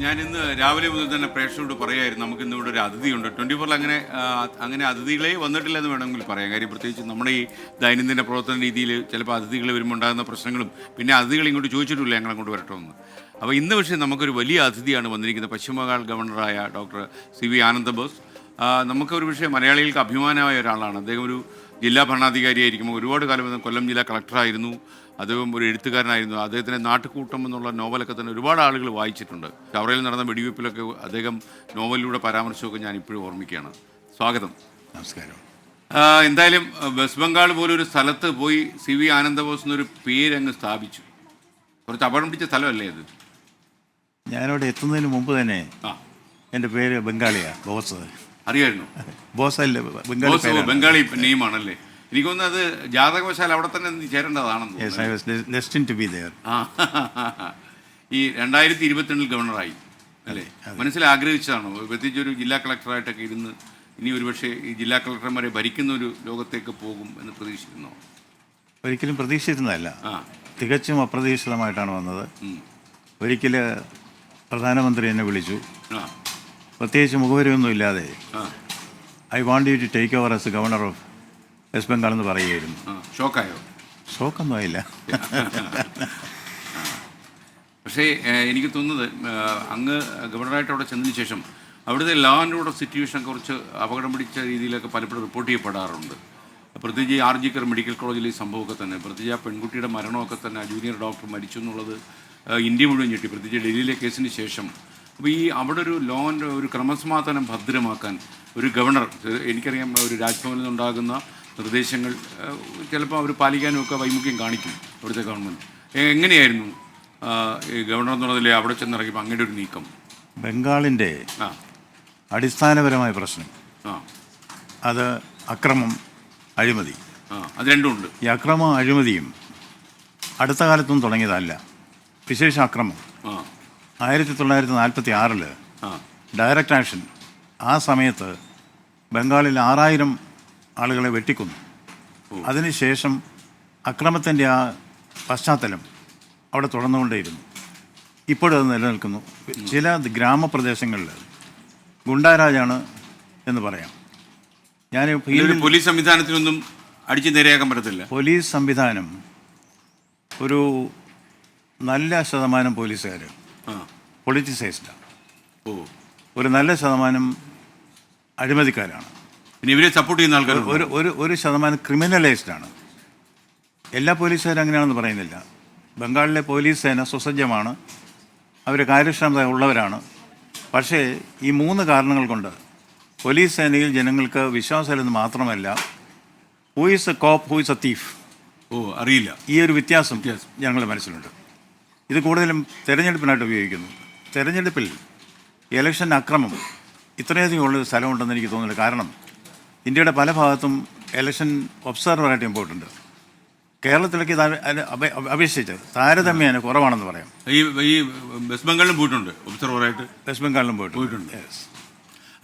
ഞാനിന്ന് രാവിലെ മുതൽ തന്നെ പ്രേക്ഷകരോട് പറയായിരുന്നു നമുക്കിന്ന് ഇവിടെ ഒരു അതിഥിയുണ്ട് 24 അങ്ങനെ അതിഥികളെ വന്നിട്ടില്ല എന്ന് വേണമെങ്കിൽ പറയാം. കാര്യം പ്രത്യേകിച്ച് നമ്മുടെ ഈ ദൈനംദിന പ്രവർത്തന രീതിയിൽ ചിലപ്പോൾ അതിഥികൾ വരുമ്പോൾ ഉണ്ടാകുന്ന പ്രശ്നങ്ങളും പിന്നെ അതിഥികൾ ഇങ്ങോട്ട് ചോദിച്ചിട്ടില്ല ഞങ്ങളങ്ങോട്ട് വരട്ടുമെന്ന്. അപ്പോൾ ഇന്ന് പക്ഷേ നമുക്കൊരു വലിയ അതിഥിയാണ് വന്നിരിക്കുന്നത്. പശ്ചിമബംഗാൾ ഗവർണറായ ഡോക്ടർ CV ആനന്ദ ബോസ്. നമുക്കൊരു പക്ഷേ മലയാളികൾക്ക് അഭിമാനമായ ഒരാളാണ്. അദ്ദേഹം ഒരു ജില്ലാ ഭരണാധികാരിയായിരിക്കുമ്പോൾ ഒരുപാട് കാലം കൊല്ലം ജില്ലാ കളക്ടറായിരുന്നു. അദ്ദേഹം ഒരു എഴുത്തുകാരനായിരുന്നു. അദ്ദേഹത്തിൻ്റെ നാട്ടുകൂട്ടം എന്നുള്ള നോവലൊക്കെ തന്നെ ഒരുപാട് ആളുകൾ വായിച്ചിട്ടുണ്ട്. ചവറയിൽ നടന്ന വെടിവെപ്പിലൊക്കെ അദ്ദേഹം നോവലിലൂടെ പരാമർശമൊക്കെ ഞാൻ ഇപ്പോഴും ഓർമ്മിക്കുകയാണ്. സ്വാഗതം. നമസ്കാരം. എന്തായാലും വെസ്റ്റ് ബംഗാൾ പോലൊരു സ്ഥലത്ത് പോയി CV ആനന്ദ ബോസ് എന്നൊരു പേരങ്ങ് സ്ഥാപിച്ചു. കുറച്ച് അപകടം പിടിച്ച സ്ഥലമല്ലേ അത്? ഞാനവിടെ എത്തുന്നതിന് മുമ്പ് തന്നെ എൻ്റെ പേര് ബംഗാളിയാണ്, ബോസ്. അറിയായിരുന്നു? ബോസല്ലേ, ബംഗാളി നെയിമാണല്ലേ? എനിക്കൊന്ന് അത് ജാതകവശാൽ അവിടെ തന്നെ ചേരേണ്ടതാണെന്ന്. ഈ 2022 ഗവർണറായി അല്ലേ? മനസ്സിൽ ആഗ്രഹിച്ചതാണോ? പ്രത്യേകിച്ച് ഒരു ജില്ലാ കളക്ടറായിട്ടൊക്കെ ഇരുന്ന് ഇനി ഒരുപക്ഷെ ഈ ജില്ലാ കളക്ടർമാരെ ഭരിക്കുന്ന ഒരു ലോകത്തേക്ക് പോകും എന്ന് പ്രതീക്ഷിക്കുന്നോ? ഒരിക്കലും പ്രതീക്ഷിച്ചിരുന്നതല്ല, തികച്ചും അപ്രതീക്ഷിതമായിട്ടാണ് വന്നത്. ഒരിക്കൽ പ്രധാനമന്ത്രി എന്നെ വിളിച്ചു, പ്രത്യേകിച്ച് മുഖവരൊന്നും ഇല്ലാതെ, I want you to take over as governor of West Bengal എന്ന് പറയുകയായിരുന്നു. ഷോക്കായോ? ഷോക്കൊന്നും ആയില്ല. പക്ഷേ എനിക്ക് തോന്നുന്നത് അങ്ങ് ഗവർണറായിട്ട് അവിടെ ചെന്നതിന് ശേഷം അവിടുത്തെ ലോ ആൻഡ് ഓർഡർ സിറ്റുവേഷൻ കുറച്ച് അപകടം പിടിച്ച രീതിയിലൊക്കെ പലപ്പോഴും റിപ്പോർട്ട് ചെയ്യപ്പെടാറുണ്ട്. പ്രത്യേകിച്ച് RG കർ മെഡിക്കൽ കോളേജിലെ ഈ സംഭവമൊക്കെ തന്നെ, പ്രത്യേകിച്ച് ആ പെൺകുട്ടിയുടെ മരണമൊക്കെ തന്നെ, ജൂനിയർ ഡോക്ടർ മരിച്ചു എന്നുള്ളത് ഇന്ത്യ മുഴുവൻ ഞെട്ടി, പ്രത്യേകിച്ച് ഡൽഹിയിലെ കേസിന് ശേഷം. അപ്പോൾ ഈ അവിടെ ഒരു ലോ ആൻഡ് ഒരു ക്രമസമാധാനം ഭദ്രമാക്കാൻ ഒരു ഗവർണർ, എനിക്കറിയാം ഒരു രാജ്ഭവനിൽ നിന്നുണ്ടാകുന്ന നിർദ്ദേശങ്ങൾ ചിലപ്പോൾ അവർ പാലിക്കാനും ഒക്കെ വൈമുഖ്യം കാണിക്കും അവിടുത്തെ ഗവൺമെൻറ്. എങ്ങനെയായിരുന്നു ഈ ഗവർണർ എന്നുള്ളതിലെ അവിടെ ചെന്നിറങ്ങിയപ്പോൾ അങ്ങനെ ഒരു നീക്കം? ബംഗാളിൻ്റെ അടിസ്ഥാനപരമായ പ്രശ്നം അത് അക്രമം, അഴിമതി. അത് രണ്ടും ഉണ്ട്. ഈ അക്രമം അഴിമതിയും അടുത്ത കാലത്തൊന്നും തുടങ്ങിയതല്ല. വിശേഷ അക്രമം 1946 ഡയറക്റ്റ് ആക്ഷൻ, ആ സമയത്ത് ബംഗാളിൽ 6000 ആളുകളെ വെട്ടിക്കൊന്നു. അതിനുശേഷം അക്രമത്തിൻ്റെ ആ പശ്ചാത്തലം അവിടെ തുടർന്നുകൊണ്ടേയിരുന്നു. ഇപ്പോഴത് നിലനിൽക്കുന്നു. ചില ഗ്രാമപ്രദേശങ്ങളിൽ ഗുണ്ടാരാജാണ് എന്ന് പറയാം. ഞാൻ പോലീസ് സംവിധാനത്തിനൊന്നും അടിച്ചു നേരെയാക്കാൻ പറ്റത്തില്ല. പോലീസ് സംവിധാനം, ഒരു നല്ല ശതമാനം പോലീസുകാർ പൊളിറ്റിസൈസ്ഡാണ്. ഒരു നല്ല ശതമാനം അഴിമതിക്കാരാണ്. പിന്നെ ഇവരെ സപ്പോർട്ട് ചെയ്യുന്ന ആൾക്കാർ ഒരു ശതമാനം ക്രിമിനലൈസ്ഡാണ്. എല്ലാ പോലീസുകാരും അങ്ങനെയാണെന്ന് പറയുന്നില്ല. ബംഗാളിലെ പോലീസ് സേന സുസജ്ജമാണ്, അവർ കാര്യക്ഷമത ഉള്ളവരാണ്. പക്ഷേ ഈ 3 കാരണങ്ങൾ കൊണ്ട് പോലീസ് സേനയിൽ ജനങ്ങൾക്ക് വിശ്വാസമില്ലെന്ന് മാത്രമല്ല, who is a cop, who is a thief, അറിയില്ല. ഈ ഒരു വ്യത്യാസം ഞങ്ങളുടെ മനസ്സിലുണ്ട്. ഇത് കൂടുതലും തെരഞ്ഞെടുപ്പിനായിട്ട് ഉപയോഗിക്കുന്നു. തെരഞ്ഞെടുപ്പിൽ ഇലക്ഷൻ അക്രമം ഇത്രയധികം ഉള്ളൊരു സ്ഥലമുണ്ടെന്ന് എനിക്ക് തോന്നുന്നില്ല. കാരണം ഇന്ത്യയുടെ പല ഭാഗത്തും ഇലക്ഷൻ ഒബ്സർവറായിട്ട് ഞാൻ പോയിട്ടുണ്ട്. കേരളത്തിലേക്ക് അപേക്ഷിച്ച് താരതമ്യേന കുറവാണെന്ന് പറയാം. ഈ വെസ്റ്റ് ബംഗാളിലും പോയിട്ടുണ്ട് ഒബ്സർവറായിട്ട്. വെസ്റ്റ് ബംഗാളിലും പോയിട്ടുണ്ട്.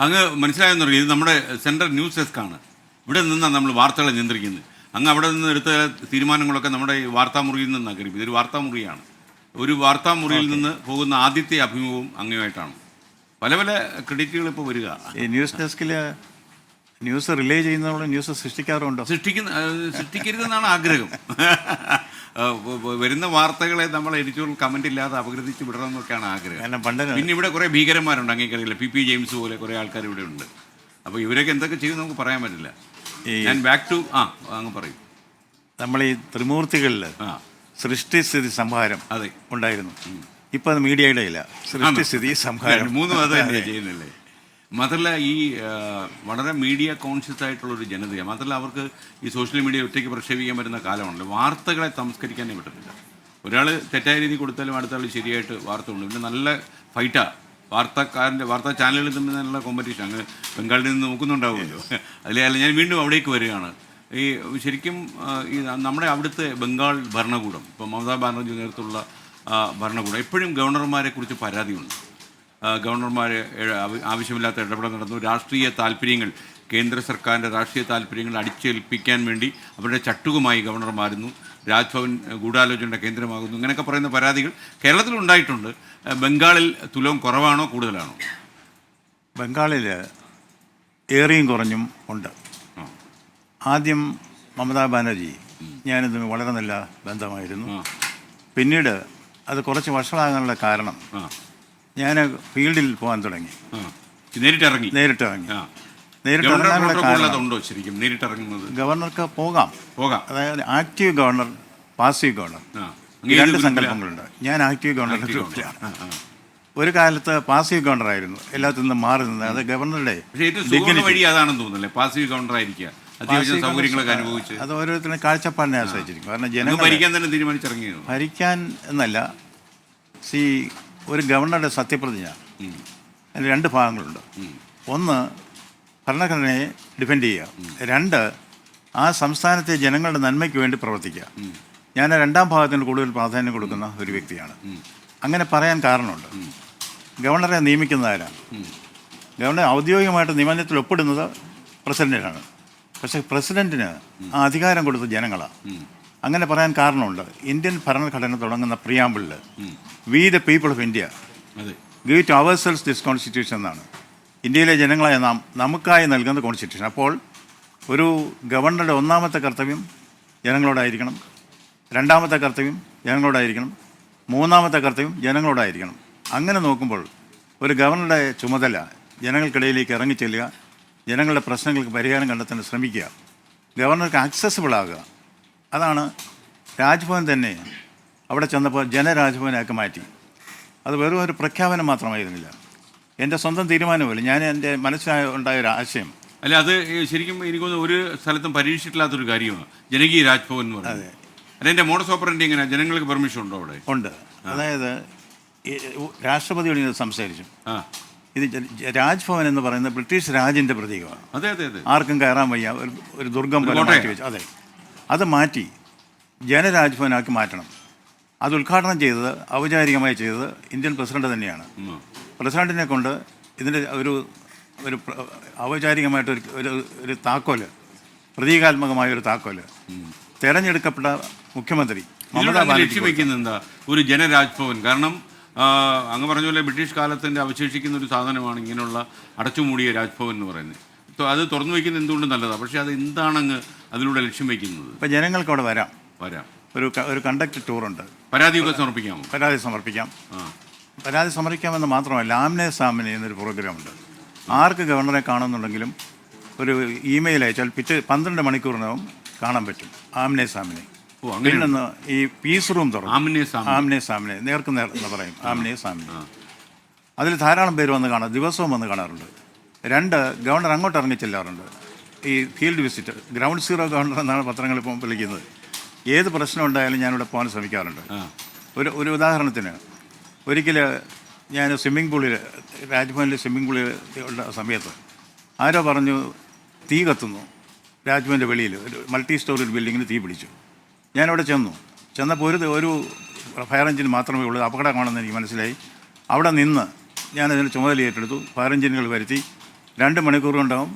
അങ്ങ് മനസ്സിലായെന്ന് പറയും, ഇത് നമ്മുടെ സെൻട്രൽ ന്യൂസ് ഡെസ്ക്കാണ്. ഇവിടെ നിന്നാണ് നമ്മൾ വാർത്തകളെ നിയന്ത്രിക്കുന്നത്. അങ്ങ് അവിടെ നിന്ന് എടുത്ത തീരുമാനങ്ങളൊക്കെ നമ്മുടെ ഈ വാർത്താമുറിയിൽ നിന്നാണ് കരുതി. ഇതൊരു വാർത്താമുറിയാണ്. ഒരു വാർത്താമുറിയിൽ നിന്ന് പോകുന്ന ആദ്യത്തെ അഭിമുഖവും അങ്ങുമായിട്ടാണ്. പല പല ക്രെഡിറ്റുകൾ ഇപ്പോൾ വരിക. ഈ ന്യൂസ് ഡെസ്കിൽ ന്യൂസ് റിലേ ചെയ്യുന്നതോടെ ന്യൂസ് സൃഷ്ടിക്കാറുണ്ടോ? സൃഷ്ടിക്കരുതെന്നാണ് ആഗ്രഹം. വരുന്ന വാർത്തകളെ നമ്മൾ എഡിറ്റോറിയൽ കമൻ്റ് ഇല്ലാതെ അപഗ്രഥിച്ച് വിടണം എന്നൊക്കെയാണ് ആഗ്രഹം. പിന്നെ ഇവിടെ കുറേ ഭീകരന്മാരുണ്ട്, അങ്ങേക്കറിയില്ല. PP ജെയിംസ് പോലെ കുറേ ആൾക്കാർ ഇവിടെ ഉണ്ട്. അപ്പോൾ ഇവരൊക്കെ എന്തൊക്കെ ചെയ്യും നമുക്ക് പറയാൻ പറ്റില്ല. ഞാൻ ബാക്ക് ടു അങ്ങ് പറയും. നമ്മൾ ഈ ത്രിമൂർത്തികളിൽ സൃഷ്ടിസ്ഥിതി സംഹാരം ഉണ്ടായിരുന്നു. ഇപ്പം അത് മീഡിയയുടെ ഇല്ല, സൃഷ്ടിസ്ഥിതി സംഹാരം 3 അത് തന്നെ ചെയ്യുന്നില്ലേ? മാത്രമല്ല ഈ വളരെ മീഡിയ കോൺഷ്യസ് ആയിട്ടുള്ളൊരു ജനതയാണ്. മാത്രമല്ല അവർക്ക് ഈ സോഷ്യൽ മീഡിയ ഒറ്റയ്ക്ക് പ്രക്ഷേപിക്കാൻ പറ്റുന്ന കാലമാണല്ലോ. വാർത്തകളെ സംസ്കരിക്കാനേ പറ്റത്തില്ല. ഒരാൾ തെറ്റായ രീതി കൊടുത്താലും അടുത്ത ആൾ ശരിയായിട്ട് വാർത്ത ഉണ്ട്. പിന്നെ നല്ല ഫൈറ്റാണ് വാർത്താ ചാനലുകളിൽ തമ്മിൽ നല്ല കോമ്പറ്റീഷൻ. അങ്ങ് ബംഗാളിൽ നിന്ന് നോക്കുന്നുണ്ടാവുമല്ലോ. അതിലല്ല, ഞാൻ വീണ്ടും അവിടേക്ക് വരികയാണ്. ഈ ശരിക്കും ഈ നമ്മുടെ അവിടുത്തെ ബംഗാൾ ഭരണകൂടം, ഇപ്പോൾ മമതാ ബാനർജി നേതൃത്വമുള്ള ഭരണകൂടം, എപ്പോഴും ഗവർണർമാരെ കുറിച്ച് പരാതിയുണ്ട്. ഗവർണർമാരെ ആവശ്യമില്ലാത്ത ഇടപെടൽ നടന്നു. രാഷ്ട്രീയ താല്പര്യങ്ങൾ, കേന്ദ്ര സർക്കാരിൻ്റെ രാഷ്ട്രീയ താല്പര്യങ്ങൾ അടിച്ചേൽപ്പിക്കാൻ വേണ്ടി അവരുടെ ചട്ടുകമായി ഗവർണർമാരുന്നു. രാജ്ഭവൻ ഗൂഢാലോചനയുടെ കേന്ദ്രമാകുന്നു, ഇങ്ങനെയൊക്കെ പറയുന്ന പരാതികൾ കേരളത്തിലുണ്ടായിട്ടുണ്ട്. ബംഗാളിൽ തുലവും കുറവാണോ കൂടുതലാണോ? ബംഗാളിൽ ഏറിയും കുറഞ്ഞും ഉണ്ട്. ആദ്യം മമതാ ബാനർജി ഞാനിത് വളരെ നല്ല ബന്ധമായിരുന്നു. പിന്നീട് അത് കുറച്ച് വഷളാകാനുള്ള കാരണം ഞാൻ ഫീൽഡിൽ പോകാൻ തുടങ്ങി, നേരിട്ടിറങ്ങി. നേരിട്ടിറങ്ങാനുള്ള കാരണം ഉണ്ടോ ശരിക്കും നേരിട്ടിറങ്ങുന്നത്? ഗവർണർക്ക് പോകാം. അതായത് ആക്റ്റീവ് ഗവർണർ, പാസീവ് ഗവർണർ, രണ്ട് സങ്കല്പങ്ങളുണ്ട്. ഞാൻ ആക്റ്റീവ് ഗവർണറുടെ ഗ്രൂപ്പിലാണ്. ഒരു കാലത്ത് പാസീവ് ഗവർണർ ആയിരുന്നു, എല്ലാത്തിൽ നിന്നും മാറി നിന്നത്. അത് ഗവർണറുടെ വഴി അതാണെന്ന് തോന്നുന്നല്ലേ, പാസീവ് ഗവർണർ ആയിരിക്കുക, അത്യാവശ്യം സൗകര്യങ്ങളൊക്കെ അനുഭവിച്ച്. അത് ഓരോരുത്തരും കാഴ്ചപ്പാടിനെ ആശ്രയിച്ചിരിക്കും. കാരണം ജനങ്ങൾ ഭരിക്കാൻ തന്നെ തീരുമാനിച്ചിറങ്ങിയത്. ഭരിക്കാൻ എന്നല്ല, ഒരു ഗവർണറുടെ സത്യപ്രതിജ്ഞ അതിന് രണ്ട് ഭാഗങ്ങളുണ്ട്. ഒന്ന്, ഭരണഘടനയെ ഡിഫെൻഡ് ചെയ്യുക. രണ്ട്, ആ സംസ്ഥാനത്തെ ജനങ്ങളുടെ നന്മയ്ക്ക് വേണ്ടി പ്രവർത്തിക്കുക. ഞാൻ രണ്ടാം ഭാഗത്തിന് കൂടുതൽ പ്രാധാന്യം കൊടുക്കുന്ന ഒരു വ്യക്തിയാണ്. അങ്ങനെ പറയാൻ കാരണമുണ്ട്. ഗവർണറെ നിയമിക്കുന്നത് ആരാണ്? ഗവർണർ ഔദ്യോഗികമായിട്ട് നിയമനത്തിൽ ഒപ്പിടുന്നത് പ്രസിഡന്റിനാണ്. പക്ഷേ പ്രസിഡന്റിന് ആ അധികാരം കൊടുത്തത് ജനങ്ങളാണ്. അങ്ങനെ പറയാൻ കാരണമുണ്ട്. ഇന്ത്യൻ ഭരണഘടന തുടങ്ങുന്ന പ്രിയാമ്പിളിൽ we the people of India give to ourselves this constitution എന്നാണ്. ഇന്ത്യയിലെ ജനങ്ങളായ നാം നമുക്കായി നൽകുന്ന കോൺസ്റ്റിറ്റ്യൂഷൻ. അപ്പോൾ ഒരു ഗവർണറുടെ ഒന്നാമത്തെ കർത്തവ്യം ജനങ്ങളോടായിരിക്കണം, രണ്ടാമത്തെ കർത്തവ്യം ജനങ്ങളോടായിരിക്കണം, മൂന്നാമത്തെ കർത്തവ്യം ജനങ്ങളോടായിരിക്കണം. അങ്ങനെ നോക്കുമ്പോൾ ഒരു ഗവർണറുടെ ചുമതല ജനങ്ങൾക്കിടയിലേക്ക് ഇറങ്ങിച്ചെല്ലുക, ജനങ്ങളുടെ പ്രശ്നങ്ങൾക്ക് പരിഹാരം കണ്ടെത്താൻ ശ്രമിക്കുക, ഗവർണർക്ക് ആക്സസിബിൾ ആകുക. അതാണ് രാജ്ഭവൻ തന്നെ അവിടെ ചെന്നപ്പോൾ ജനരാജ്ഭവനാക്കി മാറ്റി. അത് വെറും ഒരു പ്രഖ്യാപനം മാത്രമായിരുന്നില്ല, എൻ്റെ സ്വന്തം തീരുമാനമല്ല, ഞാൻ എൻ്റെ മനസ്സിലുണ്ടായ ഒരു ആശയം. അല്ല, അത് ശരിക്കും എനിക്ക് ഒരു സ്ഥലത്തും പരീക്ഷിച്ചിട്ടില്ലാത്തൊരു കാര്യമാണ് ജനകീയ രാജ്ഭവൻ എന്ന് പറയുന്നത്. അതിൻ്റെ മോഡസ് ഓപ്പറൻഡി എങ്ങനെയാണ്? ജനങ്ങൾക്ക് പെർമിഷൻ ഉണ്ടോ അവിടെ? ഉണ്ട്. അതായത് രാഷ്ട്രപതിയോട് ഇത് സംസാരിച്ചു. ഇത് രാജ്ഭവൻ എന്ന് പറയുന്നത് ബ്രിട്ടീഷ് രാജിൻ്റെ പ്രതീകമാണ്. അതെ അതെ അതെ. ആർക്കും കയറാൻ വയ്യ, ഒരു ദുർഗം പോലെ മാറ്റി വെച്ചു. അതെ, അത് മാറ്റി ജനരാജ്ഭവനാക്കി മാറ്റണം. അത് ഉദ്ഘാടനം ചെയ്തത്, ഔപചാരികമായി ചെയ്തത് ഇന്ത്യൻ പ്രസിഡന്റ് തന്നെയാണ്. പ്രസിഡന്റിനെ കൊണ്ട് ഇതിൻ്റെ ഒരു ഔപചാരികമായിട്ട് ഒരു താക്കോല്, പ്രതീകാത്മകമായ ഒരു താക്കോല് തെരഞ്ഞെടുക്കപ്പെട്ട മുഖ്യമന്ത്രി മമതാ ബാനർജി ലക്ഷ്യം വയ്ക്കുന്നത് എന്താ? ഒരു ജനരാജ്ഭവൻ. കാരണം അങ്ങ് പറഞ്ഞ പോലെ ബ്രിട്ടീഷ് കാലത്തിൻ്റെ അവശേഷിക്കുന്ന ഒരു സാധനമാണ് ഇങ്ങനെയുള്ള അടച്ചുമൂടിയ രാജ്ഭവൻ എന്ന് പറയുന്നത്. അത് തുറന്നു വയ്ക്കുന്നത് എന്തുകൊണ്ട് നല്ലതാണ്. പക്ഷേ അത് എന്താണ് അങ്ങ് അതിലൂടെ ലക്ഷ്യം വയ്ക്കുന്നത്? ഇപ്പം ജനങ്ങൾക്ക് അവിടെ വരാം. ഒരു കണ്ടക്ട് ടൂറുണ്ട്. പരാതിയൊക്കെ സമർപ്പിക്കാമോ? പരാതി സമർപ്പിക്കാം. പരാതി സമർപ്പിക്കാമെന്ന് മാത്രമല്ല, ആംനെ സാമിനെ എന്നൊരു പ്രോഗ്രാമുണ്ട്. ആർക്ക് ഗവർണറെ കാണുന്നുണ്ടെങ്കിലും ഒരു ഇമെയിൽ അയച്ചാൽ 12 മണിക്കൂറിനകം കാണാൻ പറ്റും ആംനെ സാമിനെ. പിന്നെ ഈ പീസ് റൂം തുറന്നു. ആംനെ സാമിനെ നേർക്ക് നേർ എന്ന് പറയും, ആംനെ സാമിനെ. അതിൽ ധാരാളം പേര് വന്ന് കാണാം, ദിവസവും വന്ന് കാണാറുണ്ട്. രണ്ട്, ഗവർണർ അങ്ങോട്ട് ഇറങ്ങി ചെല്ലാറുണ്ട്. ഈ field visit, ground zero governor എന്നാണ് പത്രങ്ങൾ ഇപ്പം വിളിക്കുന്നത്. ഏത് പ്രശ്നം ഉണ്ടായാലും ഞാനിവിടെ പോകാൻ ശ്രമിക്കാറുണ്ട്. ഒരു ഉദാഹരണത്തിന്, ഒരിക്കൽ ഞാൻ സ്വിമ്മിംഗ് പൂളിൽ, രാജ്ഭവനിൽ സ്വിമ്മിംഗ് പൂളിൽ ഉള്ള സമയത്ത് ആരോ പറഞ്ഞു തീ കത്തുന്നു. രാജ്ഭവൻ്റെ വെളിയിൽ ഒരു മൾട്ടി സ്റ്റോറി ബിൽഡിങ്ങിന് തീ പിടിച്ചു. ഞാനവിടെ ചെന്നപ്പോൾ ഒരു ഫയർ എഞ്ചിൻ മാത്രമേ ഉള്ളൂ, അപകടമാണെന്ന് എനിക്ക് മനസ്സിലായി. അവിടെ നിന്ന് ഞാനതിന് ചുമതല ഏറ്റെടുത്തു. ഫയർ എഞ്ചിനുകൾ വരുത്തി 2 മണിക്കൂർ കൊണ്ടാവും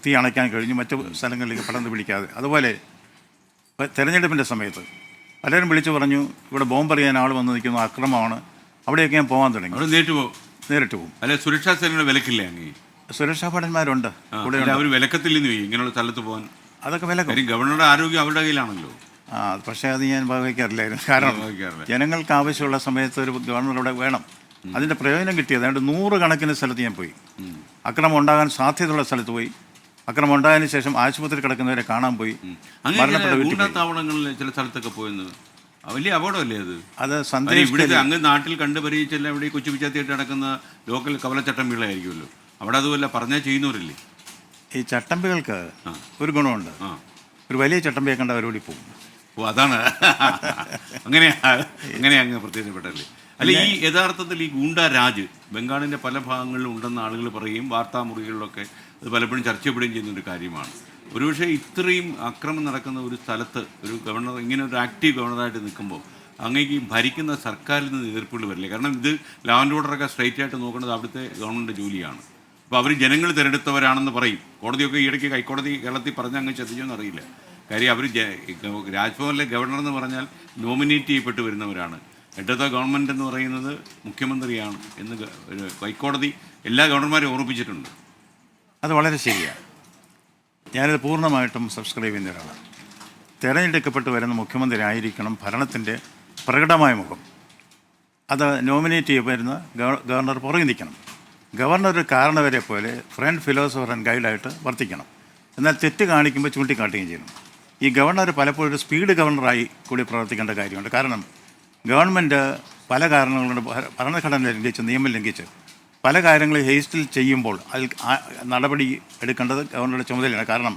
തീ അണയ്ക്കാൻ കഴിഞ്ഞു, മറ്റു സ്ഥലങ്ങളിലേക്ക് പടർന്ന് പിടിക്കാതെ. അതുപോലെ തെരഞ്ഞെടുപ്പിൻ്റെ സമയത്ത് പലരും വിളിച്ചു പറഞ്ഞു ഇവിടെ ബോംബെറിയാൻ ആൾ വന്ന് നിൽക്കുന്നു, അക്രമമാണ്. അവിടെയൊക്കെ ഞാൻ പോകാൻ തുടങ്ങി. നേരിട്ട് പോകും. അല്ലെ, സുരക്ഷാ സേനയുടെ വിലക്കില്ലേ? അങ്ങ് സുരക്ഷാ ഭടന്മാരുണ്ട് കൂടെ. അവർ വിലക്കത്തില്ലെന്ന് ഇങ്ങനെയുള്ള സ്ഥലത്ത് പോകാൻ. അതൊക്കെ വിലക്കും. ഗവർണറുടെ ആരോഗ്യം അവരുടെ കയ്യിലാണല്ലോ. പക്ഷേ അത് ഞാൻ വഹിക്കാറില്ലായിരുന്നു. കാരണം ജനങ്ങൾക്ക് ആവശ്യമുള്ള സമയത്ത് ഒരു ഗവർണർ ഇവിടെ വേണം. അതിൻ്റെ പ്രയോജനം കിട്ടിയത്. അതുകൊണ്ട് 100 കണക്കിന് സ്ഥലത്ത് ഞാൻ പോയി. അക്രമം ഉണ്ടാകാൻ സാധ്യതയുള്ള സ്ഥലത്ത് പോയി. അക്രമം ഉണ്ടായതിനു ശേഷം ആശുപത്രി കിടക്കുന്നവരെ കാണാൻ പോയി. താവളങ്ങളിൽ ചില സ്ഥലത്തൊക്കെ പോയെന്ന് വലിയ അപകടമല്ലേ അത്? സന്ദേശം ഇവിടുത്തെ അങ്ങ് നാട്ടിൽ കണ്ടു പരിചയിച്ചെല്ലാം ഇവിടെ കൊച്ചു പിച്ചാത്തിയായിട്ട് നടക്കുന്ന ലോക്കൽ കവലച്ചട്ടമ്പികളായിരിക്കുമല്ലോ. അവിടെ അതുമല്ല പറഞ്ഞാൽ ചെയ്യുന്നവരില്ലേ? ഈ ചട്ടമ്പികൾക്ക് ഒരു ഗുണമുണ്ട്. ഒരു വലിയ ചട്ടമ്പിയെ കണ്ട അവരോടി പോകും. അതാണ് അങ്ങനെ അങ്ങ് പ്രത്യേകപ്പെട്ടല്ലേ? അല്ല, ഈ യഥാർത്ഥത്തിൽ ഈ ഗൂണ്ടാരാജ് ബംഗാളിൻ്റെ പല ഭാഗങ്ങളിലും ഉണ്ടെന്ന് ആളുകൾ പറയുകയും വാർത്താമുറികളിലൊക്കെ അത് പലപ്പോഴും ചർച്ച ചെയ്യപ്പെടുകയും ചെയ്യുന്നൊരു കാര്യമാണ്. ഒരുപക്ഷെ ഇത്രയും അക്രമം നടക്കുന്ന ഒരു സ്ഥലത്ത് ഒരു ഗവർണർ, ഇങ്ങനെ ഒരു ആക്റ്റീവ് ഗവർണറായിട്ട് നിൽക്കുമ്പോൾ അങ്ങേക്ക് ഭരിക്കുന്ന സർക്കാരിൽ നിന്ന് എതിർപ്പുകൾ വരില്ലേ? കാരണം ഇത് ലോ ആൻഡ് ഓർഡറൊക്കെ സ്ട്രൈറ്റ് ആയിട്ട് നോക്കുന്നത് അവിടുത്തെ ഗവൺമെൻറ് ജോലിയാണ്. അപ്പോൾ അവർ ജനങ്ങൾ തിരഞ്ഞെടുത്തവരാണെന്ന് പറയും. കോടതിയൊക്കെ ഈയിടയ്ക്ക് ഹൈക്കോടതി കേരളത്തിൽ പറഞ്ഞ് അങ്ങ് ശ്രദ്ധിച്ചോന്ന് അറിയില്ല. കാര്യം അവർ രാജ്ഭവനിലെ ഗവർണർ എന്ന് പറഞ്ഞാൽ നോമിനേറ്റ് ചെയ്യപ്പെട്ട് വരുന്നവരാണ്. ഹെഡ് ഓഫ് ദ ഗവൺമെൻറ് എന്ന് പറയുന്നത് മുഖ്യമന്ത്രിയാണ് എന്ന് ഒരു ഹൈക്കോടതി എല്ലാ ഗവർണർമാരെയും ഓർമ്മിപ്പിച്ചിട്ടുണ്ട്. അത് വളരെ ശരിയാണ്. ഞാനിത് പൂർണ്ണമായിട്ടും സബ്സ്ക്രൈബ് ചെയ്യുന്ന ഒരാളാണ്. തിരഞ്ഞെടുക്കപ്പെട്ട് വരുന്ന മുഖ്യമന്ത്രി ആയിരിക്കണം ഭരണത്തിൻ്റെ പ്രകടമായ മുഖം. അത് നോമിനേറ്റ് ചെയ്യപ്പെടുന്ന ഗവർണർ പുറകെ നിൽക്കണം. ഗവർണർ ഒരു കാരണവരെ പോലെ ഫ്രണ്ട് ഫിലോസഫർ ആൻഡ് ഗൈഡായിട്ട് വർത്തിക്കണം. എന്നാൽ തെറ്റ് കാണിക്കുമ്പോൾ ചൂണ്ടിക്കാട്ടുകയും ചെയ്യണം. ഈ ഗവർണർ പലപ്പോഴും ഒരു സ്പീഡ് ഗവർണറായി കൂടി പ്രവർത്തിക്കേണ്ട കാര്യമുണ്ട്. കാരണം ഗവൺമെൻറ് പല കാരണങ്ങളുണ്ട്, ഭരണഘടന ലംഘിച്ച് നിയമം ലംഘിച്ച് പല കാര്യങ്ങൾ ഹേസ്റ്റിൽ ചെയ്യുമ്പോൾ അതിൽ നടപടി എടുക്കേണ്ടത് ഗവർണറുടെ ചുമതലയാണ്. കാരണം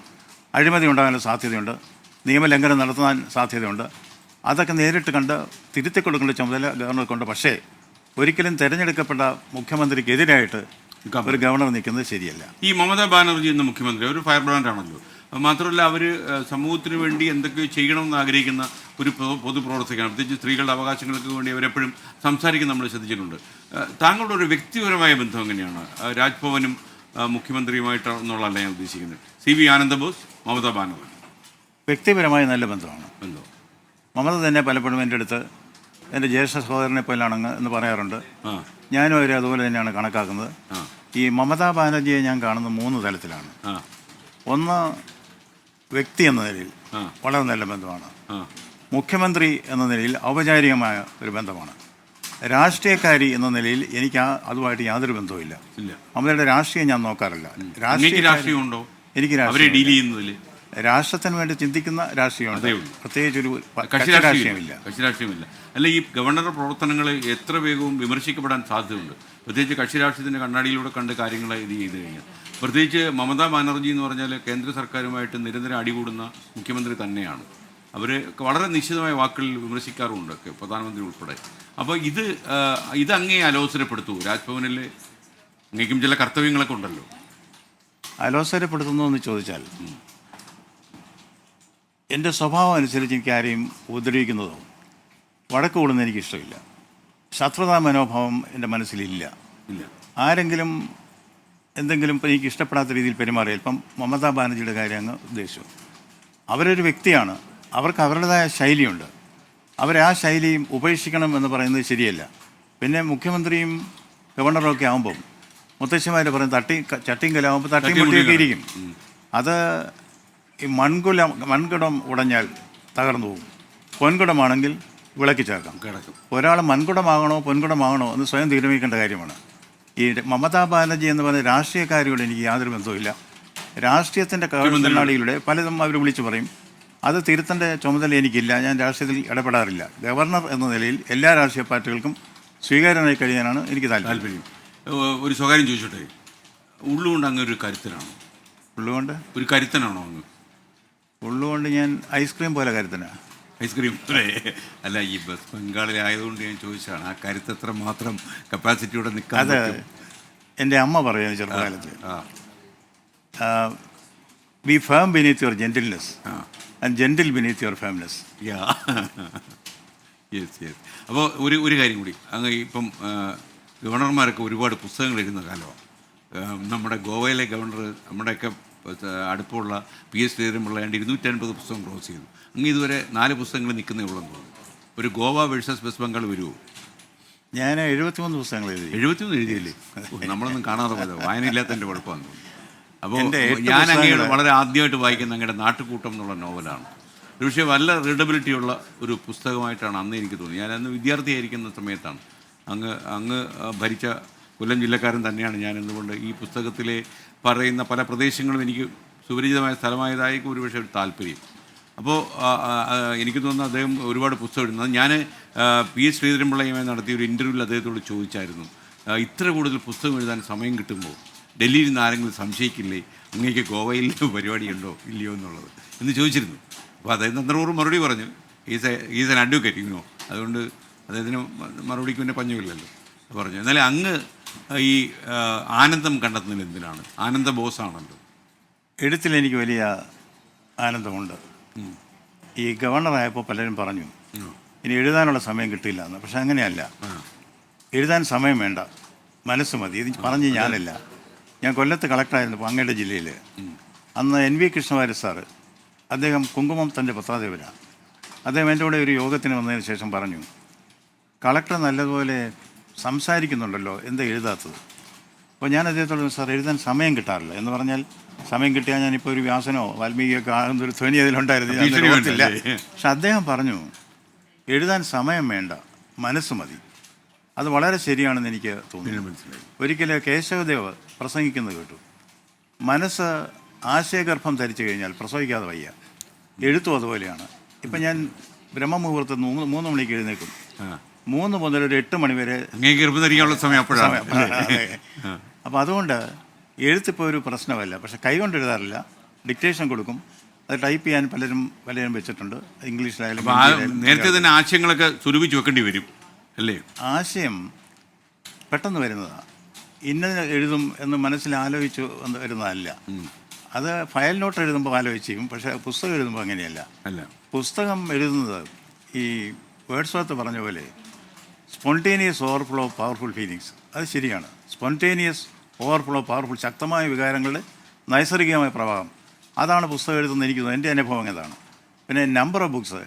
അഴിമതി ഉണ്ടാകാനുള്ള സാധ്യതയുണ്ട്, നിയമലംഘനം നടത്താൻ സാധ്യതയുണ്ട്. അതൊക്കെ നേരിട്ട് കണ്ട് തിരുത്തി കൊടുക്കേണ്ട ചുമതല ഗവർണർക്കുണ്ട്. പക്ഷേ ഒരിക്കലും തിരഞ്ഞെടുക്കപ്പെട്ട മുഖ്യമന്ത്രിക്കെതിരായിട്ട് ഒരു ഗവർണർ നിൽക്കുന്നത് ശരിയല്ല. ഈ മമതാ ബാനർജി എന്ന മുഖ്യമന്ത്രി ഒരു ഫയർ ബ്രാൻഡ് ആണല്ലോ. മാത്രമല്ല അവർ സമൂഹത്തിന് വേണ്ടി എന്തൊക്കെയോ ചെയ്യണമെന്ന് ആഗ്രഹിക്കുന്ന ഒരു പൊതുപ്രവർത്തകയാണ്. പ്രത്യേകിച്ച് സ്ത്രീകളുടെ അവകാശങ്ങൾക്ക് വേണ്ടി അവരെപ്പോഴും സംസാരിക്കുന്ന നമ്മൾ ശ്രദ്ധിച്ചിട്ടുണ്ട്. താങ്കളുടെ ഒരു വ്യക്തിപരമായ ബന്ധം എങ്ങനെയാണ് രാജ്ഭവനും മുഖ്യമന്ത്രിയുമായിട്ട് എന്നുള്ളതല്ല ഞാൻ ഉദ്ദേശിക്കുന്നത്. CV ആനന്ദബോസ്, മമതാ ബാനർജി വ്യക്തിപരമായ നല്ല ബന്ധമാണ്. ബന്ധം മമത തന്നെ പലപ്പോഴും എൻ്റെ അടുത്ത് എൻ്റെ ജ്യേഷ്ഠ സഹോദരനെ പോലാണെന്ന് എന്ന് പറയാറുണ്ട്. ഞാനും അവരെ അതുപോലെ തന്നെയാണ് കണക്കാക്കുന്നത്. ഈ മമതാ ബാനർജിയെ ഞാൻ കാണുന്നത് 3 തലത്തിലാണ്. ഒന്ന്, വ്യക്തി എന്ന നിലയിൽ വളരെ നല്ല ബന്ധമാണ്. മുഖ്യമന്ത്രി എന്ന നിലയിൽ ഔപചാരികമായ ഒരു ബന്ധമാണ്. രാഷ്ട്രീയക്കാരി എന്ന നിലയിൽ എനിക്ക് അതുമായിട്ട് യാതൊരു ബന്ധവുമില്ല. മമതയുടെ രാഷ്ട്രീയം ഞാൻ നോക്കാറില്ല. രാഷ്ട്രീയമുണ്ടോ? എനിക്ക് രാഷ്ട്രത്തിന് വേണ്ടി ചിന്തിക്കുന്ന രാഷ്ട്രീയമുണ്ട്. പ്രത്യേകിച്ച് ഒരു രാഷ്ട്രീയമില്ല. കക്ഷി രാഷ്ട്രീയമില്ല. അല്ല, ഈ ഗവർണറുടെ പ്രവർത്തനങ്ങൾ എത്ര വേഗവും വിമർശിക്കപ്പെടാൻ സാധ്യതയുണ്ട്. പ്രത്യേകിച്ച് കക്ഷി രാഷ്ട്രീയത്തിൻ്റെ കണ്ണാടിയിലൂടെ കണ്ട് കാര്യങ്ങൾ ഇത് ചെയ്ത് കഴിഞ്ഞാൽ. പ്രത്യേകിച്ച് മമതാ ബാനർജി എന്ന് പറഞ്ഞാൽ കേന്ദ്ര സർക്കാരുമായിട്ട് നിരന്തരം അടികൂടുന്ന മുഖ്യമന്ത്രി തന്നെയാണ്. അവർ വളരെ നിശ്ചിതമായ വാക്കുകളിൽ വിമർശിക്കാറുണ്ട്, പ്രധാനമന്ത്രി ഉൾപ്പെടെ. അപ്പോൾ ഇത് അങ്ങേ അലോസരപ്പെടുത്തൂ? രാജ്ഭവനിൽ അങ്ങേക്കും ചില കർത്തവ്യങ്ങളൊക്കെ ഉണ്ടല്ലോ. അലോസരപ്പെടുത്തുന്നു എന്ന് ചോദിച്ചാൽ എൻ്റെ സ്വഭാവം അനുസരിച്ച് എനിക്ക് ആരെയും ഉപദ്രവിക്കുന്നതോ വഴക്ക് കൂടുന്നത് എനിക്കിഷ്ടമില്ല. ശത്രുതാ മനോഭാവം എൻ്റെ മനസ്സിലില്ല. ആരെങ്കിലും എന്തെങ്കിലും ഇപ്പം എനിക്ക് ഇഷ്ടപ്പെടാത്ത രീതിയിൽ പെരുമാറിയാൽ, ഇപ്പം മമതാ ബാനർജിയുടെ കാര്യം അങ്ങ് ഉദ്ദേശിച്ചു. അവരൊരു വ്യക്തിയാണ്, അവർക്ക് അവരുടേതായ ശൈലിയുണ്ട്. അവരെ ആ ശൈലിയും ഉപേക്ഷിക്കണം എന്ന് പറയുന്നത് ശരിയല്ല. പിന്നെ മുഖ്യമന്ത്രിയും ഗവർണറും ഒക്കെ ആകുമ്പം മുത്തശ്ശിമാർ പറയും ചട്ടിയും കലാകുമ്പോൾ തട്ടിയും മുട്ടിയൊക്കെ ഇരിക്കും. അത് ഈ മൺകുടം ഉടഞ്ഞാൽ തകർന്നു പോകും. പൊൻകുടമാണെങ്കിൽ വിളക്കി ചേർക്കാം. ഒരാൾ മൺകുടമാകണോ പൊൻകുടമാകണോ എന്ന് സ്വയം തീരുമാനിക്കേണ്ട കാര്യമാണ്. ഈ മമതാ ബാനർജി എന്ന് പറയുന്ന രാഷ്ട്രീയക്കാരിയോട് എനിക്ക് യാതൊരു ബന്ധവുമില്ല. രാഷ്ട്രീയത്തിൻ്റെ കണ്ണാടിയിലൂടെ പലതും അവർ വിളിച്ചു പറയും. അത് തിരുത്തേണ്ട ചുമതല എനിക്കില്ല. ഞാൻ രാഷ്ട്രീയത്തിൽ ഇടപെടാറില്ല. ഗവർണർ എന്ന നിലയിൽ എല്ലാ രാഷ്ട്രീയ പാർട്ടികൾക്കും സ്വീകാര്യനായി കഴിയാനാണ് എനിക്ക് താല്പര്യം. ഒരു സ്വകാര്യം ചോദിച്ചോട്ടെ, ഉള്ളുകൊണ്ട് അങ്ങ് ഒരു കരുത്തനാണോ? ഉള്ളുകൊണ്ട് ഒരു കരുത്തനാണോ അങ്ങ്? ഉള്ളുകൊണ്ട് ഞാൻ ഐസ്ക്രീം പോലെ കരുത്തനാണ്. ഐസ്ക്രീം പോലെ അല്ല, ഈ വെസ്റ്റ് ബംഗാളിലായതുകൊണ്ട് ഞാൻ ചോദിച്ചതാണ്. ആ കരുത്ത് എത്ര മാത്രം കപ്പാസിറ്റിയോടെ നിൽക്കാൻ? അത് എൻ്റെ അമ്മ പറയുന്നത് ചെറുപ്പകാലത്ത്, B firm beneath your gentleness and gentle beneath your firmness. Yes. അപ്പോൾ ഒരു കാര്യം കൂടി, അങ്ങ് ഇപ്പം ഗവർണർമാരൊക്കെ ഒരുപാട് പുസ്തകങ്ങൾ എഴുതുന്ന കാലമാണ്. നമ്മുടെ ഗോവയിലെ ഗവർണർ നമ്മുടെയൊക്കെ അടുപ്പമുള്ള PS ശ്രീധരൻപിള്ള 250 പുസ്തകം ക്രോസ് ചെയ്തു. അങ്ങ് ഇതുവരെ 4 പുസ്തകങ്ങൾ നിൽക്കുന്നേ ഉള്ളെന്ന് തോന്നുന്നു. ഒരു ഗോവ വേഴ്സസ് വെസ്റ്റ് ബംഗാൾ വരുമോ? ഞാൻ 73 പുസ്തകങ്ങൾ എഴുതി. 73 എഴുതിയില്ലേ? നമ്മളൊന്നും കാണാതെ പോയത്, വായനയില്ലാത്തതിൻ്റെ കുഴപ്പമാണ് തോന്നുന്നു. അപ്പോൾ ഞാൻ അങ്ങയുടെ വളരെ ആദ്യമായിട്ട് വായിക്കുന്ന അങ്ങയുടെ നാട്ടുകൂട്ടം എന്നുള്ള നോവലാണ്. പക്ഷേ നല്ല റീഡബിലിറ്റിയുള്ള ഒരു പുസ്തകമായിട്ടാണ് അന്ന് എനിക്ക് തോന്നി. ഞാൻ അന്ന് വിദ്യാർത്ഥിയായിരിക്കുന്ന സമയത്താണ്. അങ്ങ് ഭരിച്ച കൊല്ലം ജില്ലക്കാരൻ തന്നെയാണ് ഞാൻ. എന്നുകൊണ്ട് ഈ പുസ്തകത്തിലെ പറയുന്ന പല പ്രദേശങ്ങളും എനിക്ക് സുപരിചിതമായ സ്ഥലമായതായിരിക്കും ഒരുപക്ഷെ ഒരു താല്പര്യം. അപ്പോൾ എനിക്ക് തോന്നുന്നു അദ്ദേഹം ഒരുപാട് പുസ്തകം എഴുതുന്നത്. ഞാൻ PS ശ്രീധരൻപിള്ളയുമായി നടത്തിയ ഒരു ഇൻ്റർവ്യൂവിൽ അദ്ദേഹത്തോട് ചോദിച്ചായിരുന്നു, ഇത്ര കൂടുതൽ പുസ്തകം എഴുതാൻ സമയം കിട്ടുമ്പോൾ ഡൽഹിയിൽ നിന്ന് ആരെങ്കിലും സംശയിക്കില്ലേ അങ്ങേക്ക് ഗോവയിൽ പരിപാടിയുണ്ടോ ഇല്ലയോ എന്നുള്ളത് എന്ന് ചോദിച്ചിരുന്നു. അപ്പോൾ അദ്ദേഹം തന്ത്രപൂർവ്വം മറുപടി പറഞ്ഞു, ഈസ് ആൻ അഡ്വക്കേറ്റ് യുനോ, അതുകൊണ്ട് അദ്ദേഹത്തിന് മറുപടിക്ക് പിന്നെ പഞ്ഞുമില്ലല്ലോ പറഞ്ഞു. എന്നാലും അങ്ങ് ഈ ആനന്ദം കണ്ടെത്തുന്നതിൽ എന്തിനാണ്? ആനന്ദ ബോസാണല്ലോ. എഴുത്തിൽ എനിക്ക് വലിയ ആനന്ദമുണ്ട്. ഈ ഗവർണറായപ്പോൾ പലരും പറഞ്ഞു ഇനി എഴുതാനുള്ള സമയം കിട്ടില്ല എന്ന്. പക്ഷെ അങ്ങനെയല്ല, എഴുതാൻ സമയം വേണ്ട, മനസ്സ് മതി. ഇത് പറഞ്ഞ് ഞാനല്ല. ഞാൻ കൊല്ലത്ത് കളക്ടറായിരുന്നപ്പോൾ അങ്ങയുടെ ജില്ലയിൽ അന്ന് NV കൃഷ്ണവാര്യർ സാറ് അദ്ദേഹം കുങ്കുമം തൻ്റെ പത്രാധിപരാണ്. അദ്ദേഹം എൻ്റെ കൂടെ ഒരു യോഗത്തിന് വന്നതിന് ശേഷം പറഞ്ഞു, കളക്ടർ നല്ലതുപോലെ സംസാരിക്കുന്നുണ്ടല്ലോ, എന്താ എഴുതാത്തത്? അപ്പോൾ ഞാൻ അദ്ദേഹത്തോട്, സാർ എഴുതാൻ സമയം കിട്ടാറില്ല എന്ന് പറഞ്ഞാൽ, സമയം കിട്ടിയാൽ ഞാനിപ്പോൾ ഒരു വ്യാസനോ വാൽമീകിയൊക്കെ ആകുന്നൊരു ധ്വനി അതിലുണ്ടായിരുന്നു, ഞാൻ ഓർത്തില്ല. പക്ഷെ അദ്ദേഹം പറഞ്ഞു, എഴുതാൻ സമയം വേണ്ട, മനസ്സ് മതി. അത് വളരെ ശരിയാണെന്ന് എനിക്ക് തോന്നുന്നു. മനസ്സിലായി. ഒരിക്കലും കേശവദേവ് പ്രസംഗിക്കുന്നത് കേട്ടു, മനസ്സ് ആശയഗർഭം ധരിച്ചു കഴിഞ്ഞാൽ പ്രസവിക്കാതെ വയ്യ. എഴുത്തും അതുപോലെയാണ്. ഇപ്പം ഞാൻ ബ്രഹ്മമുഹൂർത്തം 3 മണിക്ക് എഴുന്നേക്കും, 3 മുതൽ ഒരു 8 മണി വരെ ഗർഭം ധരിക്കാനുള്ള സമയം അപ്പോഴാണ്. അപ്പോൾ അതുകൊണ്ട് എഴുത്തിപ്പോൾ ഒരു പ്രശ്നമല്ല. പക്ഷെ കൈകൊണ്ട് എഴുതാറില്ല, ഡിക്റ്റേഷൻ കൊടുക്കും. അത് ടൈപ്പ് ചെയ്യാൻ പലരും വെച്ചിട്ടുണ്ട്, ഇംഗ്ലീഷിലായാലും. നേരത്തെ തന്നെ ആശയങ്ങളൊക്കെ സ്വരൂപിച്ച് വെക്കേണ്ടി വരും അല്ലേ? ആശയം പെട്ടെന്ന് വരുന്നതാണ്. ഇന്ന എഴുതും എന്ന് മനസ്സിൽ ആലോചിച്ച് വരുന്നതല്ല. അത് ഫയൽ നോട്ട് എഴുതുമ്പോൾ ആലോചിച്ച് ചെയ്യും. പക്ഷേ പുസ്തകം എഴുതുമ്പോൾ അങ്ങനെയല്ല. പുസ്തകം എഴുതുന്നത് ഈ വേർഡ്സ്വർത്ത് പറഞ്ഞ പോലെ സ്പോണ്ടേനിയസ് ഓവർഫ്ലോ പവർഫുൾ ഫീലിങ്സ്, അത് ശരിയാണ്. സ്പോണ്ടേനിയസ് ഓവർഫ്ലോ പവർഫുൾ, ശക്തമായ വികാരങ്ങളുടെ നൈസർഗികമായ പ്രവാഹം, അതാണ് പുസ്തകം എഴുതുന്നത്. എനിക്ക് എൻ്റെ അനുഭവം അതാണ്. പിന്നെ നമ്പർ ഓഫ് ബുക്സ്,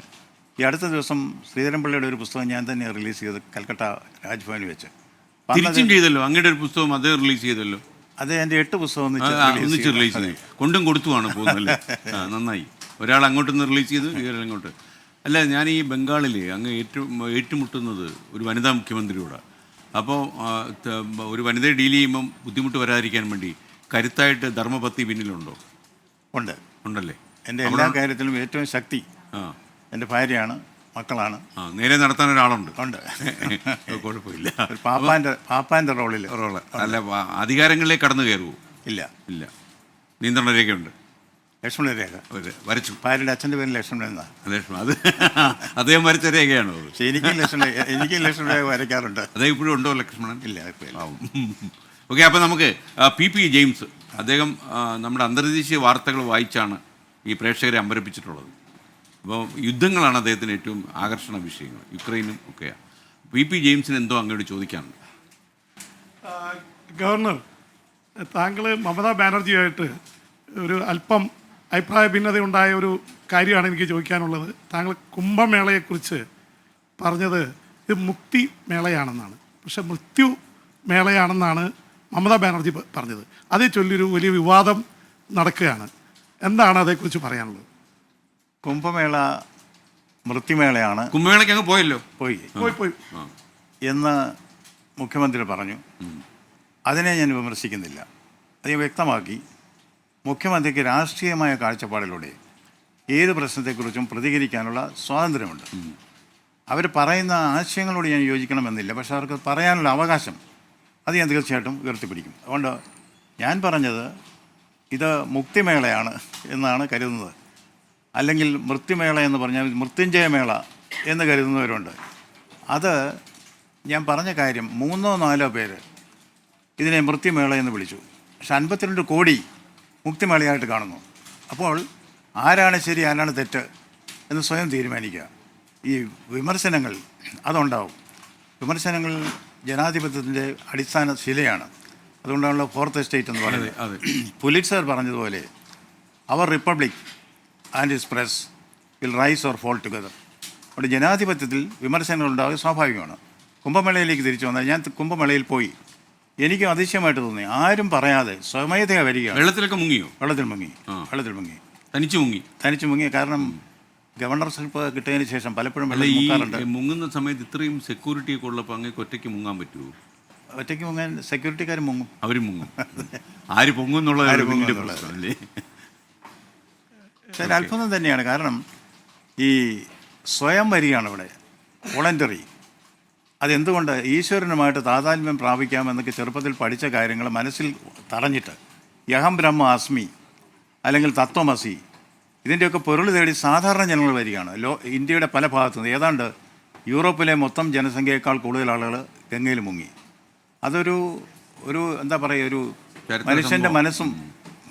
ഈ അടുത്ത ദിവസം ശ്രീധരൻപിള്ളയുടെ ഒരു പുസ്തകം ഞാൻ തന്നെ റിലീസ് ചെയ്ത് കൽക്കട്ട രാജ്ഭവനിൽ വെച്ച്. തിരിച്ചും ചെയ്തല്ലോ, അങ്ങയുടെ ഒരു പുസ്തകം അത് റിലീസ് ചെയ്തല്ലോ. അത് എൻ്റെ 8 പുസ്തകം ഒന്നിച്ച് റിലീസ് ചെയ്തു, കൊണ്ടും കൊടുത്തുമാണ് പോകുന്നല്ലേ. നന്നായി. ഒരാൾ അങ്ങോട്ടൊന്ന് റിലീസ് ചെയ്തു, ഇങ്ങോട്ട്. അല്ല, ഞാൻ ഈ ബംഗാളിൽ അങ്ങ് ഏറ്റുമുട്ടുന്നത് ഒരു വനിതാ മുഖ്യമന്ത്രിയോടാണ്. അപ്പോൾ ഒരു വനിതയെ ഡീൽ ചെയ്യുമ്പം ബുദ്ധിമുട്ട് വരാതിരിക്കാൻ വേണ്ടി കരുത്തായിട്ട് ധർമ്മപത്തി പിന്നിലുണ്ടോ? ഉണ്ടല്ലേ. എൻ്റെ എല്ലാ കാര്യത്തിലും ഏറ്റവും ശക്തി എൻ്റെ ഭാര്യയാണ്, മക്കളാണ്. നേരെ നടത്താൻ ഒരാളുണ്ട്. കുഴപ്പമില്ല. പാപ്പാൻ്റെ റോള്. അല്ല, അധികാരങ്ങളിലേക്ക് കടന്നു കയറുമോ? ഇല്ല. നിയന്ത്രണ രേഖയുണ്ട്. ലക്ഷ്മണ രേഖ വരച്ചു. ഭാര്യയുടെ അച്ഛൻ്റെ പേര് ലക്ഷ്മണൻ എന്നാണ്. അത് അദ്ദേഹം വരച്ച രേഖയാണോ? പക്ഷേ എനിക്കും ലക്ഷ്മണ രേഖ വരയ്ക്കാറുണ്ട്. അദ്ദേഹം ഇപ്പോഴും ഉണ്ടോ ലക്ഷ്മണൻ? ഇല്ല. ഓക്കെ. അപ്പോൾ നമുക്ക് പി ജെയിംസ്, അദ്ദേഹം നമ്മുടെ അന്തർദേശീയ വാർത്തകൾ വായിച്ചാണ് ഈ പ്രേക്ഷകരെ അമ്പരപ്പിച്ചിട്ടുള്ളത്. അപ്പോൾ യുദ്ധങ്ങളാണ് അദ്ദേഹത്തിന് ഏറ്റവും ആകർഷണ വിഷയങ്ങൾ, യുക്രൈനും ഒക്കെയാണ്. പി ജെയിംസിന് എന്തോ അങ്ങോട്ട് ചോദിക്കാനുണ്ട്. ഗവർണർ, താങ്കൾ മമതാ ബാനർജിയായിട്ട് ഒരു അല്പം അഭിപ്രായ ഭിന്നതയുണ്ടായ ഒരു കാര്യമാണ് എനിക്ക് ചോദിക്കാനുള്ളത്. താങ്കൾ കുംഭമേളയെക്കുറിച്ച് പറഞ്ഞത് ഇത് മുക്തി മേളയാണെന്നാണ്, പക്ഷെ മൃത്യു മേളയാണെന്നാണ് മമതാ ബാനർജി പറഞ്ഞത്. അതേ ചൊല്ലിയൊരു വലിയ വിവാദം നടക്കുകയാണ്. എന്താണ് അതേക്കുറിച്ച് പറയാനുള്ളത്? കുംഭമേള മൃത്യുമേളയാണ്. കുംഭമേളയ്ക്ക് അങ്ങ് പോയല്ലോ. പോയി എന്ന് മുഖ്യമന്ത്രി പറഞ്ഞു. അതിനെ ഞാൻ വിമർശിക്കുന്നില്ല. അത് വ്യക്തമാക്കി, മുഖ്യമന്ത്രിക്ക് രാഷ്ട്രീയമായ കാഴ്ചപ്പാടിലൂടെ ഏത് പ്രശ്നത്തെക്കുറിച്ചും പ്രതികരിക്കാനുള്ള സ്വാതന്ത്ര്യമുണ്ട്. അവർ പറയുന്ന ആശയങ്ങളോട് ഞാൻ യോജിക്കണമെന്നില്ല, പക്ഷെ അവർക്ക് പറയാനുള്ള അവകാശം അത് ഞാൻ തീർച്ചയായിട്ടും ഉയർത്തിപ്പിടിക്കും. അതുകൊണ്ട് ഞാൻ പറഞ്ഞത് ഇത് മുക്തിമേളയാണ് എന്നാണ് കരുതുന്നത്. അല്ലെങ്കിൽ മൃത്യുമേള എന്ന് പറഞ്ഞാൽ മൃത്യുഞ്ജയമേള എന്ന് കരുതുന്നവരുണ്ട്. അത് ഞാൻ പറഞ്ഞ കാര്യം 3 or 4 പേര് ഇതിനെ മൃത്യുമേള എന്ന് വിളിച്ചു. പക്ഷെ 52 കോടി മുക്തിമേളയായിട്ട് കാണുന്നു. അപ്പോൾ ആരാണ് ശരി, ആരാണ് തെറ്റ് എന്ന് സ്വയം തീരുമാനിക്കുക. ഈ വിമർശനങ്ങൾ അതുണ്ടാവും. വിമർശനങ്ങൾ ജനാധിപത്യത്തിൻ്റെ അടിസ്ഥാന ശിലയാണ്. അതുകൊണ്ടാണല്ലോ 4th എസ്റ്റേറ്റ് എന്ന് പറയുന്നത്. പുലിറ്റ്സർ പറഞ്ഞതുപോലെ our republic and his press will rise or fall together. അവിടെ ജനാധിപത്യത്തിൽ വിമർശനങ്ങൾ ഉണ്ടാവുക സ്വാഭാവികമാണ്. കുംഭമേളയിലേക്ക് തിരിച്ചു വന്നാൽ, ഞാൻ കുംഭമേളയിൽ പോയി, എനിക്ക് അതിശയമായിട്ട് തോന്നി. ആരും പറയാതെ സ്വമേധയാ വരികയാണ്. വെള്ളത്തിലൊക്കെ മുങ്ങിയോ? വെള്ളത്തിൽ മുങ്ങി. തനിച്ചു മുങ്ങി. കാരണം ഗവർണർഷിപ്പ് കിട്ടിയതിന് ശേഷം പലപ്പോഴും മുങ്ങുന്ന സമയത്ത് ഇത്രയും സെക്യൂരിറ്റി ഒക്കെ ഉള്ളപ്പോൾ അങ്ങേക്ക് ഒറ്റയ്ക്ക് മുങ്ങാൻ പറ്റുമോ? ഒറ്റയ്ക്ക് മുങ്ങാൻ സെക്യൂരിറ്റിക്കാർ മുങ്ങും. അവരും മുങ്ങും. ആര് പൊങ്ങുന്നുള്ള ചില അത്ഭുതം തന്നെയാണ്. കാരണം ഈ സ്വയം വരികയാണ് ഇവിടെ, വോളണ്ടറി. അതെന്തുകൊണ്ട്? ഈശ്വരനുമായിട്ട് താതാത്മ്യം പ്രാപിക്കാമെന്നൊക്കെ ചെറുപ്പത്തിൽ പഠിച്ച കാര്യങ്ങൾ മനസ്സിൽ തടഞ്ഞിട്ട് യഹം ബ്രഹ്മ അസ്മി അല്ലെങ്കിൽ തത്വമസി, ഇതിൻ്റെയൊക്കെ പൊരുൾ തേടി സാധാരണ ജനങ്ങൾ വരികയാണ്. ഇന്ത്യയുടെ പല ഭാഗത്തുനിന്ന്. ഏതാണ്ട് യൂറോപ്പിലെ മൊത്തം ജനസംഖ്യയേക്കാൾ കൂടുതൽ ആളുകൾ ഗംഗയിൽ മുങ്ങി. അതൊരു എന്താ പറയുക, ഒരു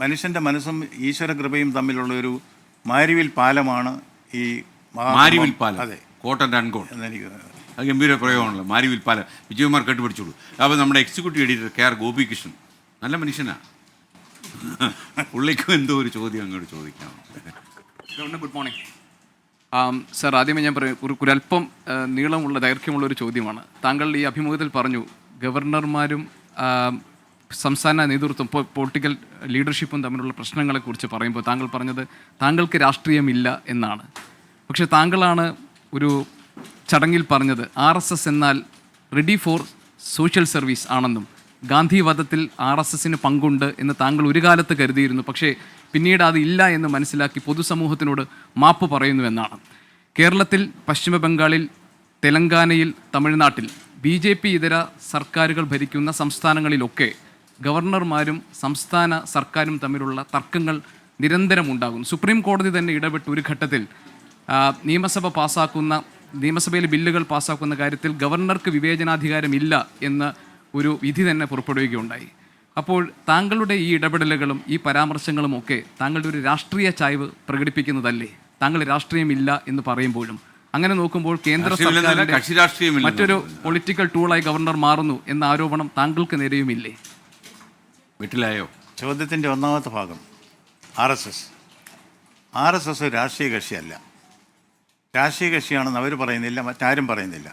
മനുഷ്യൻ്റെ മനസ്സും ഈശ്വര കൃപയും തമ്മിലുള്ള ഒരു മാരിവിൽ പാലമാണ് ഈ മാരിവിൽ പാലം. അതെ, കോട്ട് ആൻഡ് അൺകോട്ട് എന്നെനിക്ക് അത് ഗംഭീര പ്രയോഗമാണല്ലോ, മാരിവിൽ പാലം. വിജയകുമാർ കേട്ടുപിടിച്ചോളൂ. അപ്പോൾ നമ്മുടെ എക്സിക്യൂട്ടീവ് എഡിറ്റർ KR ഗോപികൃഷ്ണൻ, നല്ല മനുഷ്യനാണ്. പുള്ളിക്കും എന്തോ ഒരു ചോദ്യം അങ്ങോട്ട് ചോദിക്കാം. Governor good morning. സർ, ആദ്യമേ ഞാൻ പറയും ഒരല്പം നീളമുള്ള ദൈർഘ്യമുള്ള ഒരു ചോദ്യമാണ്. താങ്കൾ ഈ അഭിമുഖത്തിൽ പറഞ്ഞു ഗവർണർമാരും സംസ്ഥാന നേതൃത്വം പൊളിറ്റിക്കൽ ലീഡർഷിപ്പും തമ്മിലുള്ള പ്രശ്നങ്ങളെക്കുറിച്ച് പറയുമ്പോൾ താങ്കൾ പറഞ്ഞത് താങ്കൾക്ക് രാഷ്ട്രീയമില്ല എന്നാണ്. പക്ഷേ താങ്കളാണ് ഒരു ചടങ്ങിൽ പറഞ്ഞത് RSS എന്നാൽ റെഡി ഫോർ സോഷ്യൽ സർവീസ് ആണെന്നും ഗാന്ധി വധത്തിൽ RSSന് പങ്കുണ്ട് എന്ന് താങ്കൾ ഒരു കാലത്ത് കരുതിയിരുന്നു. പക്ഷേ പിന്നീട് അത് ഇല്ല എന്ന് മനസ്സിലാക്കി പൊതുസമൂഹത്തിനോട് മാപ്പ് പറയുന്നുവെന്നാണ്. കേരളത്തിൽ, പശ്ചിമ ബംഗാളിൽ, തെലങ്കാനയിൽ, തമിഴ്നാട്ടിൽ BJP ഇതര സർക്കാരുകൾ ഭരിക്കുന്ന സംസ്ഥാനങ്ങളിലൊക്കെ ഗവർണർമാരും സംസ്ഥാന സർക്കാരും തമ്മിലുള്ള തർക്കങ്ങൾ നിരന്തരം ഉണ്ടാകുന്നു. സുപ്രീം കോടതി തന്നെ ഇടപെട്ട് ഒരു ഘട്ടത്തിൽ നിയമസഭയിലെ ബില്ലുകൾ പാസ്സാക്കുന്ന കാര്യത്തിൽ ഗവർണർക്ക് വിവേചനാധികാരമില്ല എന്ന ഒരു വിധി തന്നെ പുറപ്പെടുവിക്കുകയുണ്ടായി. അപ്പോൾ താങ്കളുടെ ഈ ഇടപെടലുകളും ഈ പരാമർശങ്ങളും ഒക്കെ താങ്കളുടെ ഒരു രാഷ്ട്രീയ ചായ്വ് പ്രകടിപ്പിക്കുന്നതല്ലേ? താങ്കൾ രാഷ്ട്രീയമില്ല എന്ന് പറയുമ്പോഴും അങ്ങനെ നോക്കുമ്പോൾ കേന്ദ്ര സർക്കാരിന്റെ മറ്റൊരു പൊളിറ്റിക്കൽ ടൂളായി ഗവർണർ മാറുന്നു എന്ന ആരോപണം താങ്കൾക്ക് നേരെയുമില്ലേ? വീട്ടിലായോ? ചോദ്യത്തിൻ്റെ ഒന്നാമത്തെ ഭാഗം RSS രാഷ്ട്രീയ കക്ഷിയല്ല. രാഷ്ട്രീയ കക്ഷിയാണെന്ന് അവർ പറയുന്നില്ല, മറ്റാരും പറയുന്നില്ല.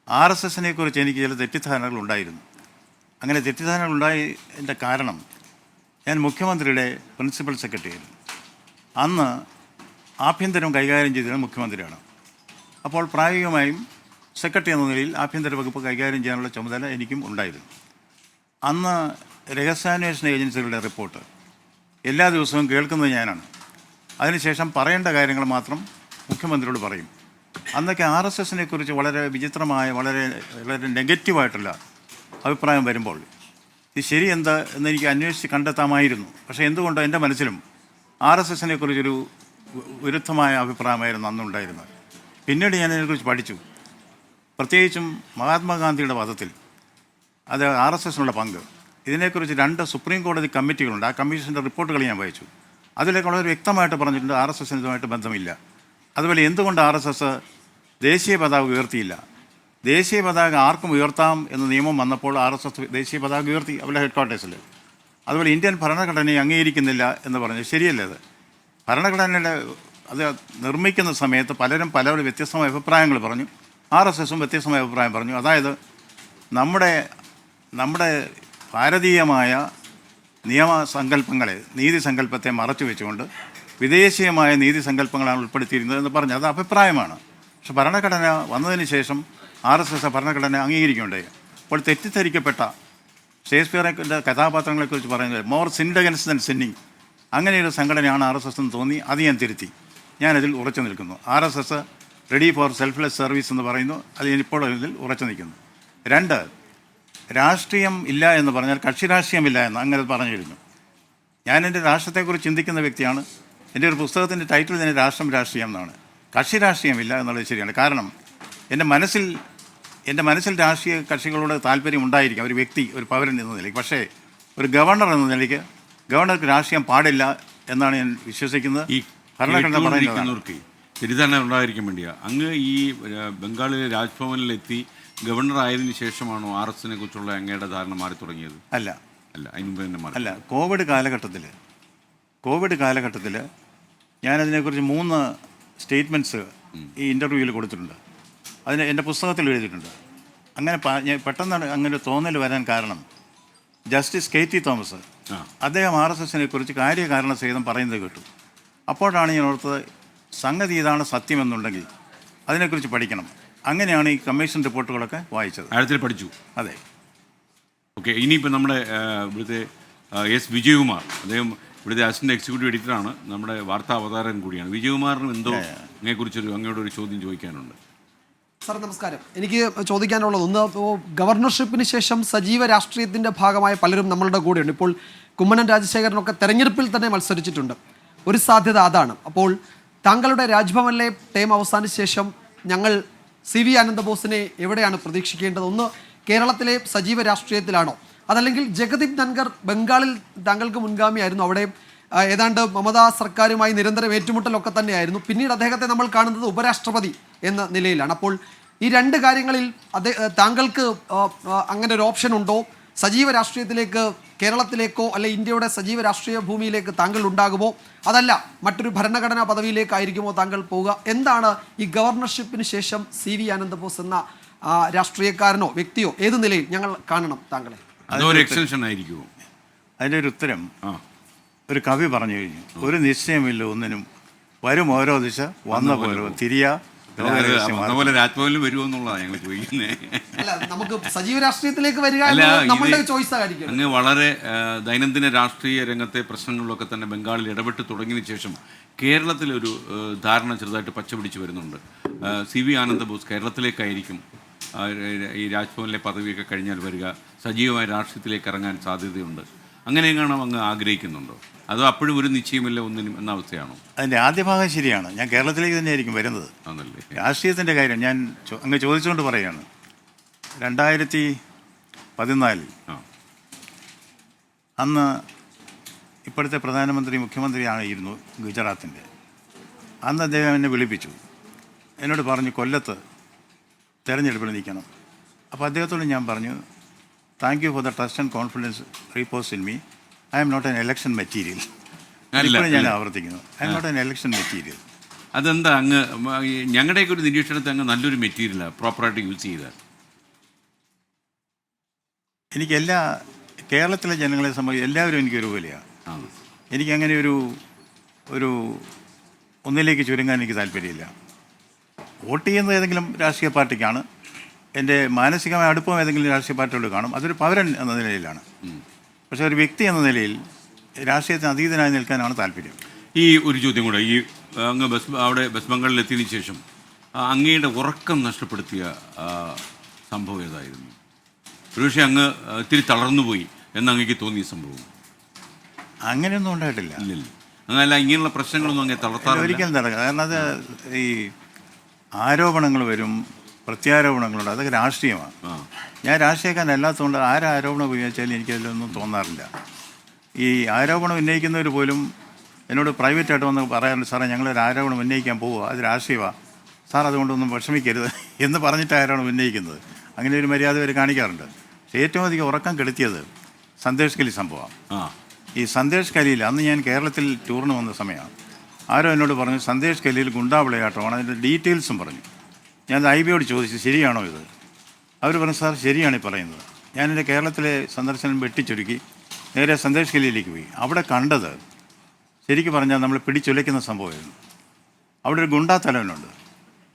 RSSനെ കുറിച്ച് എനിക്ക് ചില തെറ്റിദ്ധാരണകൾ ഉണ്ടായിരുന്നു. അങ്ങനെ തെറ്റിദ്ധാരണകൾ ഉണ്ടായതിൻ്റെ കാരണം ഞാൻ മുഖ്യമന്ത്രിയുടെ പ്രിൻസിപ്പൽ സെക്രട്ടറി ആയിരുന്നു. അന്ന് ആഭ്യന്തരം കൈകാര്യം ചെയ്തിരുന്നത് മുഖ്യമന്ത്രിയാണ്. അപ്പോൾ പ്രായോഗികമായും സെക്രട്ടറി എന്ന നിലയിൽ ആഭ്യന്തര വകുപ്പ് കൈകാര്യം ചെയ്യാനുള്ള ചുമതല എനിക്കും ഉണ്ടായിരുന്നു. അന്ന് രഹസ്യാന്വേഷണ ഏജൻസികളുടെ റിപ്പോർട്ട് എല്ലാ ദിവസവും കേൾക്കുന്നത് ഞാനാണ്. അതിനുശേഷം പറയേണ്ട കാര്യങ്ങൾ മാത്രം മുഖ്യമന്ത്രിയോട് പറയും. അന്നൊക്കെ RSSനെ കുറിച്ച് വളരെ വിചിത്രമായ വളരെ വളരെ നെഗറ്റീവായിട്ടുള്ള അഭിപ്രായം വരുമ്പോൾ ഇത് ശരി എന്താ എന്നെനിക്ക് അന്വേഷിച്ച് കണ്ടെത്താമായിരുന്നു. പക്ഷേ എന്തുകൊണ്ടോ എൻ്റെ മനസ്സിലും RSSനെ കുറിച്ചൊരു വിരുദ്ധമായ അഭിപ്രായമായിരുന്നു അന്നുണ്ടായിരുന്നത്. പിന്നീട് ഞാൻ ഇതിനെക്കുറിച്ച് പഠിച്ചു. പ്രത്യേകിച്ചും മഹാത്മാഗാന്ധിയുടെ വധത്തിൽ അത് RSSനുള്ള പങ്ക്, ഇതിനെക്കുറിച്ച് 2 സുപ്രീം കോടതി കമ്മിറ്റികളുണ്ട്. ആ കമ്മീഷൻ്റെ റിപ്പോർട്ടുകൾ ഞാൻ വായിച്ചു. അതിലേക്ക് വളരെ വ്യക്തമായിട്ട് പറഞ്ഞിട്ടുണ്ട് RSSന് ഇതുമായിട്ട് ബന്ധമില്ല. അതുപോലെ എന്തുകൊണ്ട് RSS ദേശീയ പതാക ഉയർത്തിയില്ല? ദേശീയ പതാക ആർക്കും ഉയർത്താം എന്ന നിയമം വന്നപ്പോൾ RSS ദേശീയ പതാക ഉയർത്തി അവരുടെ ഹെഡ്ക്വാർട്ടേഴ്സിൽ. അതുപോലെ ഇന്ത്യൻ ഭരണഘടനയെ അംഗീകരിക്കുന്നില്ല എന്ന് പറഞ്ഞ് ശരിയല്ലേ? അത് ഭരണഘടനയുടെ അത് നിർമ്മിക്കുന്ന സമയത്ത് പലരും വ്യത്യസ്തമായ അഭിപ്രായങ്ങൾ പറഞ്ഞു. RSSും വ്യത്യസ്തമായ അഭിപ്രായം പറഞ്ഞു. അതായത് നമ്മുടെ ഭാരതീയമായ നിയമസങ്കല്പങ്ങളെ, നീതിസങ്കല്പത്തെ മറച്ചു വെച്ചുകൊണ്ട് വിദേശീയമായ നീതിസങ്കല്പങ്ങളാണ് ഉൾപ്പെടുത്തിയിരുന്നത് എന്ന് പറഞ്ഞു. അത് അഭിപ്രായമാണ്. പക്ഷെ ഭരണഘടന വന്നതിന് ശേഷം RSS ഭരണഘടന അംഗീകരിക്കുകയുണ്ടായി. അപ്പോൾ തെറ്റിദ്ധരിക്കപ്പെട്ട ഷേക്സ്പിയറിൻ്റെ കഥാപാത്രങ്ങളെക്കുറിച്ച് പറയുന്നത് more sinned against than sinning, അങ്ങനെയൊരു സംഘടനയാണ് RSS എന്ന് തോന്നി. അത് ഞാൻ തിരുത്തി. ഞാനതിൽ ഉറച്ചു നിൽക്കുന്നു. RSS ready for selfless service എന്ന് പറയുന്നു. അത് ഞാനിപ്പോൾ ഇതിൽ ഉറച്ചു നിൽക്കുന്നു. 2, രാഷ്ട്രീയം ഇല്ല എന്ന് പറഞ്ഞാൽ കക്ഷി രാഷ്ട്രീയമില്ല എന്ന് അങ്ങനെ പറഞ്ഞിരുന്നു. ഞാൻ എൻ്റെ രാഷ്ട്രത്തെക്കുറിച്ച് ചിന്തിക്കുന്ന വ്യക്തിയാണ്. എൻ്റെ ഒരു പുസ്തകത്തിൻ്റെ ടൈറ്റിൽ തന്നെ രാഷ്ട്രീയം എന്നാണ്. കക്ഷി രാഷ്ട്രീയമില്ല എന്നുള്ളത് ശരിയാണ്. കാരണം എൻ്റെ മനസ്സിൽ രാഷ്ട്രീയ കക്ഷികളോട് താല്പര്യം ഉണ്ടായിരിക്കും, ഒരു വ്യക്തി, ഒരു പൗരൻ എന്ന നിലയ്ക്ക്. പക്ഷേ ഒരു ഗവർണർ എന്ന നിലയ്ക്ക് ഗവർണർക്ക് രാഷ്ട്രീയം പാടില്ല എന്നാണ് ഞാൻ വിശ്വസിക്കുന്നത്. ഈ ഭരണഘടന പറയുന്നവർക്ക് തെറ്റിദ്ധാരണ ഉണ്ടായിരിക്കാൻ വേണ്ടിയാണ്. അങ്ങ് ഈ ബംഗാളിലെ രാജ്ഭവനിലെത്തി ഗവർണർ ആയതിനു ശേഷമാണോ RSSനെ കുറിച്ചുള്ള അങ്ങയുടെ ധാരണ മാറി തുടങ്ങിയത്? അല്ല, അതിന് മുമ്പ് തന്നെ മാറി. അല്ല, കോവിഡ് കാലഘട്ടത്തിൽ ഞാനതിനെക്കുറിച്ച് 3 സ്റ്റേറ്റ്മെൻറ്റ്സ് ഈ ഇൻ്റർവ്യൂവിൽ കൊടുത്തിട്ടുണ്ട്. അതിന് എൻ്റെ പുസ്തകത്തിൽ എഴുതിയിട്ടുണ്ട്. അങ്ങനെ പെട്ടെന്ന് അങ്ങനെ തോന്നൽ വരാൻ കാരണം ജസ്റ്റിസ് KT തോമസ് അദ്ദേഹം RSSനെ കുറിച്ച് കാര്യകാരണ സഹിതം പറയുന്നത് കേട്ടു. അപ്പോഴാണ് ഞാൻ ഓർത്തത് സംഗതി ഇതാണ് സത്യമെന്നുണ്ടെങ്കിൽ അതിനെക്കുറിച്ച് പഠിക്കണം. അങ്ങനെയാണ് ഈ കമ്മീഷൻ റിപ്പോർട്ടുകളൊക്കെ വായിച്ചത്. ആഴത്തിൽ പഠിച്ചു. അതെ. ഓക്കെ, ഇനിയിപ്പോൾ നമ്മുടെ ഇവിടുത്തെ S. വിജയകുമാർ, അദ്ദേഹം ഇവിടുത്തെ അസിസ്റ്റന്റ് എക്സിക്യൂട്ടീവ് എഡിറ്ററാണ്, നമ്മുടെ വാർത്താ അവതാരകൻ കൂടിയാണ്. വിജയകുമാറിനും എന്തോ അങ്ങോട്ടൊരു ചോദ്യം ചോദിക്കാനുണ്ട്. സാർ നമസ്കാരം. എനിക്ക് ചോദിക്കാനുള്ളത് ഒന്ന്, ഗവർണർഷിപ്പിന് ശേഷം സജീവ രാഷ്ട്രീയത്തിൻ്റെ ഭാഗമായ പലരും നമ്മളുടെ കൂടെയുണ്ട്. ഇപ്പോൾ കുമ്മനം രാജശേഖരനൊക്കെ തെരഞ്ഞെടുപ്പിൽ തന്നെ മത്സരിച്ചിട്ടുണ്ട്. ഒരു സാധ്യത അതാണ്. അപ്പോൾ താങ്കളുടെ രാജ്ഭവനിലെ ടേം അവസാനിച്ച ശേഷം ഞങ്ങൾ CV ആനന്ദബോസിനെ എവിടെയാണ് പ്രതീക്ഷിക്കേണ്ടത്? ഒന്ന്, കേരളത്തിലെ സജീവ രാഷ്ട്രീയത്തിലാണോ? അതല്ലെങ്കിൽ ജഗദീപ് ധൻഖർ ബംഗാളിൽ താങ്കൾക്ക് മുൻഗാമിയായിരുന്നു, അവിടെ ഏതാണ്ട് മമതാ സർക്കാരുമായി നിരന്തരം ഏറ്റുമുട്ടലൊക്കെ തന്നെയായിരുന്നു. പിന്നീട് അദ്ദേഹത്തെ നമ്മൾ കാണുന്നത് ഉപരാഷ്ട്രപതി എന്ന നിലയിലാണ്. അപ്പോൾ ഈ 2 കാര്യങ്ങളിൽ താങ്കൾക്ക് അങ്ങനെ ഒരു ഓപ്ഷൻ ഉണ്ടോ? സജീവ രാഷ്ട്രീയത്തിലേക്ക്, കേരളത്തിലേക്കോ അല്ലെ ഇന്ത്യയുടെ സജീവ രാഷ്ട്രീയ ഭൂമിയിലേക്ക് താങ്കൾ ഉണ്ടാകുമോ, അതല്ല മറ്റൊരു ഭരണഘടനാ പദവിയിലേക്കായിരിക്കുമോ താങ്കൾ പോവുക? എന്താണ് ഈ ഗവർണർഷിപ്പിന് ശേഷം CV ആനന്ദബോസ് എന്ന രാഷ്ട്രീയക്കാരനോ വ്യക്തിയോ ഏത് നിലയിൽ ഞങ്ങൾ കാണണം താങ്കളെ? അതൊരു എക്സ്റ്റൻഷൻ ആയിരിക്കുമോ? അതിൻ്റെ ഒരു ഉത്തരം ഒരു കവി പറഞ്ഞു കഴിഞ്ഞു, ഒരു നിശ്ചയമില്ല ഒന്നിനും, വരും ഓരോ ദിശ വന്ന പോലെ തിരിയാ. അതുപോലെ രാജ്ഭവനിൽ വരുമോ എന്നുള്ളതാണ് ഞങ്ങൾ ചോദിക്കുന്നത്. അല്ല, നമുക്ക് സജീവ രാഷ്ട്രീയത്തിലേക്ക് വരിക എന്നത് നമ്മളുടെ ചോയ്സ് ആയിരിക്കും. അങ്ങ് വളരെ ദൈനംദിന രാഷ്ട്രീയ രംഗത്തെ പ്രശ്നങ്ങളിലൊക്കെ തന്നെ ബംഗാളിൽ ഇടപെട്ട് തുടങ്ങിയതിന് ശേഷം കേരളത്തിലൊരു ധാരണ ചെറുതായിട്ട് പച്ചപിടിച്ച് വരുന്നുണ്ട്. CV ആനന്ദബോസ് കേരളത്തിലേക്കായിരിക്കും ഈ രാജ്ഭവനിലെ പദവിയൊക്കെ കഴിഞ്ഞാൽ വരിക, സജീവമായ രാഷ്ട്രീയത്തിലേക്ക് ഇറങ്ങാൻ സാധ്യതയുണ്ട്. അങ്ങനെയെങ്ങാണോ അങ്ങ് ആഗ്രഹിക്കുന്നുണ്ടോ, അതോ അപ്പോഴും ഒരു നിശ്ചയമില്ല ഒന്നിനും എന്ന അവസ്ഥയാണോ? അതിൻ്റെ ആദ്യ ഭാഗം ശരിയാണ്. ഞാൻ കേരളത്തിലേക്ക് തന്നെയായിരിക്കും വരുന്നത്. അതല്ലേ രാഷ്ട്രീയത്തിൻ്റെ കാര്യം ഞാൻ അങ്ങ് ചോദിച്ചുകൊണ്ട് പറയുകയാണ്. 2014 അന്ന് ഇപ്പോഴത്തെ പ്രധാനമന്ത്രി മുഖ്യമന്ത്രിയായിരുന്നു ഗുജറാത്തിൻ്റെ. അന്ന് അദ്ദേഹം എന്നെ വിളിപ്പിച്ചു, എന്നോട് പറഞ്ഞു കൊല്ലത്ത് തെരഞ്ഞെടുപ്പിൽ നിൽക്കണം. അപ്പോൾ അദ്ദേഹത്തോട് ഞാൻ പറഞ്ഞു, thank you for the trust and confidence repose in me. I'm not an election material. ഇപ്പോഴും ഞാൻ ആവർത്തിക്കുന്നു, I'm not an election material. അതെന്താ അങ്ങ് ഞങ്ങളുടെയൊക്കെ ഒരു നിരീക്ഷണത്തെ അങ്ങ് നല്ലൊരു മെറ്റീരിയലാണ് പ്രോപ്പറായിട്ട് യൂസ് ചെയ്താൽ? എനിക്ക് കേരളത്തിലെ ജനങ്ങളെ സംബന്ധിച്ച് എല്ലാവരും എനിക്കൊരുപോലെയാണ്. എനിക്കങ്ങനെ ഒരു ഒന്നിലേക്ക് ചുരുങ്ങാൻ എനിക്ക് താല്പര്യമില്ല. വോട്ട് ചെയ്യുന്നത് ഏതെങ്കിലും രാഷ്ട്രീയ പാർട്ടിക്കാണ്, എൻ്റെ മാനസികമായ അടുപ്പം ഏതെങ്കിലും രാഷ്ട്രീയ പാർട്ടിയോട് കാണും, അതൊരു പൗരൻ എന്ന നിലയിലാണ്. പക്ഷേ ഒരു വ്യക്തി എന്ന നിലയിൽ രാഷ്ട്രീയത്തിന് അതീതനായി നിൽക്കാനാണ് താല്പര്യം. ഈ ഒരു ചോദ്യം കൂടെ, ഈ അങ്ങ് അവിടെ വെസ്റ്റ് ബംഗാളിൽ എത്തിയതിനു ശേഷം അങ്ങയുടെ ഉറക്കം നഷ്ടപ്പെടുത്തിയ സംഭവം ഏതായിരുന്നു? ഒരുപക്ഷെ അങ്ങ് ഇത്തിരി തളർന്നുപോയി എന്നങ്ങേക്ക് തോന്നിയ സംഭവം? അങ്ങനെയൊന്നും ഉണ്ടായിട്ടില്ല. ഇല്ലല്ലോ. അങ്ങനല്ല, ഇങ്ങനെയുള്ള പ്രശ്നങ്ങളൊന്നും അങ്ങനെ തളർത്താറില്ല? ഒരിക്കലും നടക്കുക. കാരണം അത് ഈ ആരോപണങ്ങൾ വരും, പ്രത്യാരോപണങ്ങളുണ്ട്, അതൊക്കെ രാഷ്ട്രീയമാണ്. ഞാൻ രാഷ്ട്രീയക്കാരനല്ലാത്തതുകൊണ്ട് ആരോപണം ഉപയോഗിച്ചാലും എനിക്കതിലൊന്നും തോന്നാറില്ല. ഈ ആരോപണം ഉന്നയിക്കുന്നവർ പോലും എന്നോട് പ്രൈവറ്റായിട്ട് വന്ന് പറയാറുണ്ട്, സാറേ ഞങ്ങളൊരു ആരോപണം ഉന്നയിക്കാൻ പോവുക, അത് രാഷ്ട്രീയമാണ് സാർ, അതുകൊണ്ടൊന്നും വിഷമിക്കരുത് എന്ന് പറഞ്ഞിട്ട് ആരോപണം ഉന്നയിക്കുന്നത്. അങ്ങനെ ഒരു മര്യാദ അവർ കാണിക്കാറുണ്ട്. പക്ഷേ ഏറ്റവും അധികം ഉറക്കം കെടുത്തിയത് സന്ദേശ് കലി സംഭവമാണ്. ഈ സന്ദേശ് കലിയിൽ അന്ന് ഞാൻ കേരളത്തിൽ ടൂറിന് വന്ന സമയമാണ്. ആരോ എന്നോട് പറഞ്ഞു സന്ദേശ് കലിയിൽ ഗുണ്ടാവിളയാട്ടമാണ്, അതിൻ്റെ ഡീറ്റെയിൽസും പറഞ്ഞു. ഞാൻ IBയോട് ചോദിച്ചു ശരിയാണോ ഇത്? അവർ പറഞ്ഞു സാർ ശരിയാണ് ഈ പറയുന്നത്. ഞാൻ എൻ്റെ കേരളത്തിലെ സന്ദർശനം വെട്ടിച്ചുരുക്കി നേരെ സന്ദേശ് കലിയിലേക്ക് പോയി. അവിടെ കണ്ടത് ശരിക്കും പറഞ്ഞാൽ നമ്മൾ പിടിച്ചുലയ്ക്കുന്ന സംഭവമായിരുന്നു. അവിടെ ഒരു ഗുണ്ടാ തലവനുണ്ട്,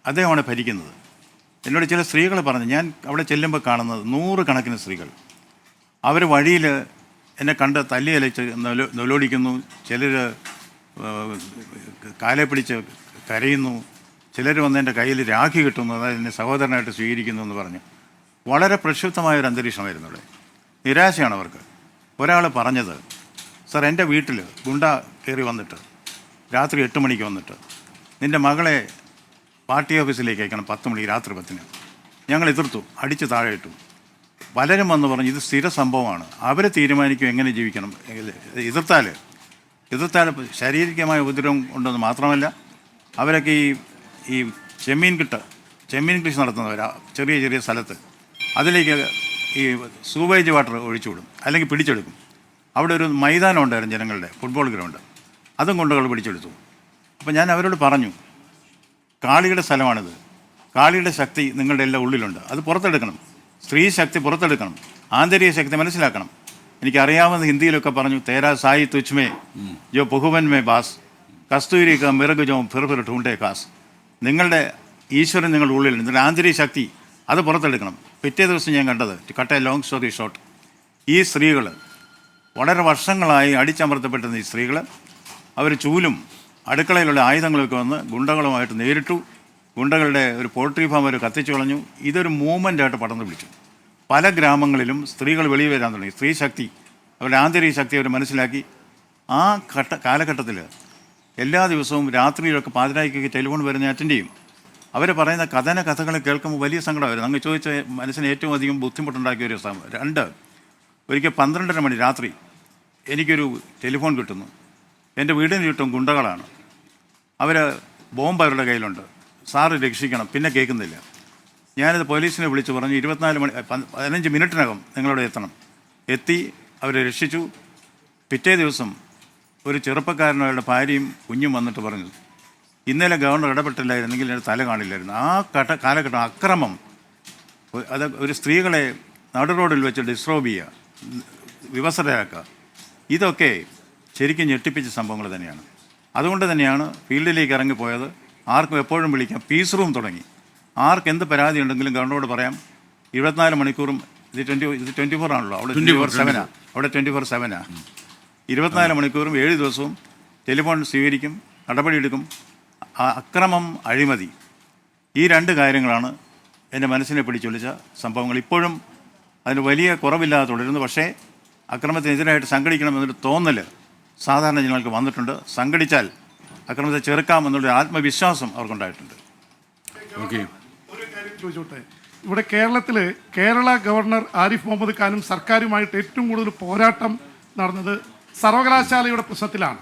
അദ്ദേഹമാണ് ഭരിക്കുന്നത്. എന്നോട് ചില സ്ത്രീകൾ പറഞ്ഞു, ഞാൻ അവിടെ ചെല്ലുമ്പോൾ കാണുന്നത് 100 കണക്കിന് സ്ത്രീകൾ. അവർ വഴിയിൽ എന്നെ കണ്ട് തല്ലി അലച്ച് നൊലോടിക്കുന്നു, ചിലർ കാലെ പിടിച്ച് കരയുന്നു, ചിലർ വന്ന് എൻ്റെ കയ്യിൽ രാഖി കിട്ടുന്നു, അതായത് എന്നെ സഹോദരനായിട്ട് സ്വീകരിക്കുന്നു എന്ന് പറഞ്ഞു. വളരെ പ്രക്ഷുബ്ധമായൊരു അന്തരീക്ഷമായിരുന്നു അവിടെ. നിരാശയാണ് അവർക്ക്. ഒരാൾ പറഞ്ഞത്, സാർ എൻ്റെ വീട്ടിൽ ഗുണ്ട കയറി വന്നിട്ട് രാത്രി 8 മണിക്ക് വന്നിട്ട് നിൻ്റെ മകളെ പാർട്ടി ഓഫീസിലേക്ക് അയക്കണം 10 മണിക്ക്, രാത്രി 10-ന്. ഞങ്ങൾ എതിർത്തു, അടിച്ച് താഴെ ഇട്ടു. പലരും വന്ന് പറഞ്ഞു ഇത് സ്ഥിര സംഭവമാണ്, അവർ തീരുമാനിക്കും എങ്ങനെ ജീവിക്കണം. എതിർത്താൽ ശാരീരികമായ ഉപദ്രവം ഉണ്ടെന്ന് മാത്രമല്ല, അവരൊക്കെ ഈ ചെമ്മീൻ കൃഷി നടത്തുന്നവരാ ചെറിയ ചെറിയ സ്ഥലത്ത്, അതിലേക്ക് ഈ സൂവേജ് വാട്ടർ ഒഴിച്ചുവിടും, അല്ലെങ്കിൽ പിടിച്ചെടുക്കും. അവിടെ ഒരു മൈതാനം ഉണ്ടായിരുന്നു ജനങ്ങളുടെ, ഫുട്ബോൾ ഗ്രൗണ്ട്, അതും കൊണ്ടുകൾ പിടിച്ചെടുത്തു. അപ്പോൾ ഞാൻ അവരോട് പറഞ്ഞു, കാളിയുടെ സ്ഥലമാണിത്, കാളിയുടെ ശക്തി നിങ്ങളുടെ എല്ലാം ഉള്ളിലുണ്ട്, അത് പുറത്തെടുക്കണം, സ്ത്രീ ശക്തി പുറത്തെടുക്കണം, ആന്തരിക ശക്തി മനസ്സിലാക്കണം. എനിക്കറിയാവുന്ന ഹിന്ദിയിലൊക്കെ പറഞ്ഞു, തേരാ സായി തുച്ച്മേ ജോ ബഹുവൻ മേ ബാസ് കസ്തൂരി ക മിറക് ജോ ഫിർ ഫിർ ഠൂണ്ടേ കാസ്. നിങ്ങളുടെ ഈശ്വരൻ നിങ്ങളുടെ ഉള്ളിലുണ്ട്, നിങ്ങളുടെ ആന്തരിക ശക്തി അത് പുറത്തെടുക്കണം. പിറ്റേ ദിവസം ഞാൻ കണ്ടത്, cut A long story short, ഈ സ്ത്രീകൾ വളരെ വർഷങ്ങളായി അടിച്ചമർത്തപ്പെട്ടിരുന്ന ഈ സ്ത്രീകൾ അവർ ചൂലും അടുക്കളയിലുള്ള ആയുധങ്ങളൊക്കെ വന്ന് ഗുണ്ടകളുമായിട്ട് നേരിട്ടു. ഗുണ്ടകളുടെ ഒരു പോൾട്രി ഫാം അവർ കത്തിച്ചു കളഞ്ഞു. ഇതൊരു മൂവ്മെൻ്റായിട്ട് പടർന്നു പിടിച്ചു. പല ഗ്രാമങ്ങളിലും സ്ത്രീകൾ വെളിയിൽ വരാൻ തുടങ്ങി. സ്ത്രീ ശക്തി, അവരുടെ ആന്തരിക ശക്തി അവർ മനസ്സിലാക്കി. ആ കാലഘട്ടത്തിൽ എല്ലാ ദിവസവും രാത്രിയിലൊക്കെ പാതിരായ്ക്കൊക്കെ ടെലിഫോൺ വരുന്ന അറ്റൻഡ് ചെയ്യും. അവർ പറയുന്ന കഥകൾ കേൾക്കുമ്പോൾ വലിയ സങ്കടമായിരുന്നു. അങ്ങ് ചോദിച്ച മനസ്സിന് ഏറ്റവും അധികം ബുദ്ധിമുട്ടുണ്ടാക്കിയ ഒരു സമയം. 2, ഒരിക്കൽ 12:30 മണി രാത്രി എനിക്കൊരു ടെലിഫോൺ കിട്ടുന്നു. എൻ്റെ വീടിന് ചുറ്റും ഗുണ്ടകളാണ്, അവർ ബോംബ് അവരുടെ കയ്യിലുണ്ട്, സാറ് രക്ഷിക്കണം. പിന്നെ കേൾക്കുന്നില്ല. ഞാനിത് പോലീസിനെ വിളിച്ച് പറഞ്ഞു, 15 മിനിറ്റിനകം നിങ്ങളവിടെ എത്തണം. എത്തി, അവരെ രക്ഷിച്ചു. പിറ്റേ ദിവസം ഒരു ചെറുപ്പക്കാരനവരുടെ ഭാര്യയും കുഞ്ഞും വന്നിട്ട് പറഞ്ഞു, ഇന്നലെ ഗവർണർ ഇടപെട്ടില്ലായിരുന്നെങ്കിൽ എൻ്റെ തല കാണില്ലായിരുന്നു. ആ കാലഘട്ടം അക്രമം, അത് ഒരു സ്ത്രീകളെ നടു റോഡിൽ വെച്ച് ഡിസ്ട്രോബ് ചെയ്യുക, വിവസ്ത്രരാക്കുക, ഇതൊക്കെ ശരിക്കും ഞെട്ടിപ്പിച്ച സംഭവങ്ങൾ തന്നെയാണ്. അതുകൊണ്ട് തന്നെയാണ് ഫീൽഡിലേക്ക് ഇറങ്ങിപ്പോയത്. ആർക്കും എപ്പോഴും വിളിക്കാം, പീസ് റൂം തുടങ്ങി. ആർക്ക് എന്ത് പരാതി ഉണ്ടെങ്കിലും ഗവർണറോട് പറയാം. 24 മണിക്കൂറും ഇത് 24 ആണല്ലോ, അവിടെ 24/7 അവിടെ 24/7 24 മണിക്കൂറും 7 ദിവസവും ടെലിഫോൺ സ്വീകരിക്കും, നടപടിയെടുക്കും. അക്രമം, അഴിമതി, ഈ 2 കാര്യങ്ങളാണ് എൻ്റെ മനസ്സിനെ പിടിച്ചൊളിച്ച സംഭവങ്ങൾ. ഇപ്പോഴും അതിന് വലിയ കുറവില്ലാതെ തുടരുന്നു. പക്ഷേ അക്രമത്തിനെതിരായിട്ട് സംഘടിക്കണമെന്നൊരു തോന്നൽ സാധാരണ ജനങ്ങൾക്ക് വന്നിട്ടുണ്ട്. സംഘടിച്ചാൽ അക്രമത്തെ ചെറുക്കാമെന്നുള്ള ആത്മവിശ്വാസം അവർക്കുണ്ടായിട്ടുണ്ട്. ഓക്കെ, ഒരു കാര്യം ചോദിച്ചോട്ടെ, ഇവിടെ കേരളത്തിൽ കേരള ഗവർണർ ആരിഫ് മുഹമ്മദ് ഖാനും സർക്കാരുമായിട്ട് ഏറ്റവും കൂടുതൽ പോരാട്ടം നടന്നത് സർവകലാശാലയുടെ പ്രശ്നത്തിലാണ്.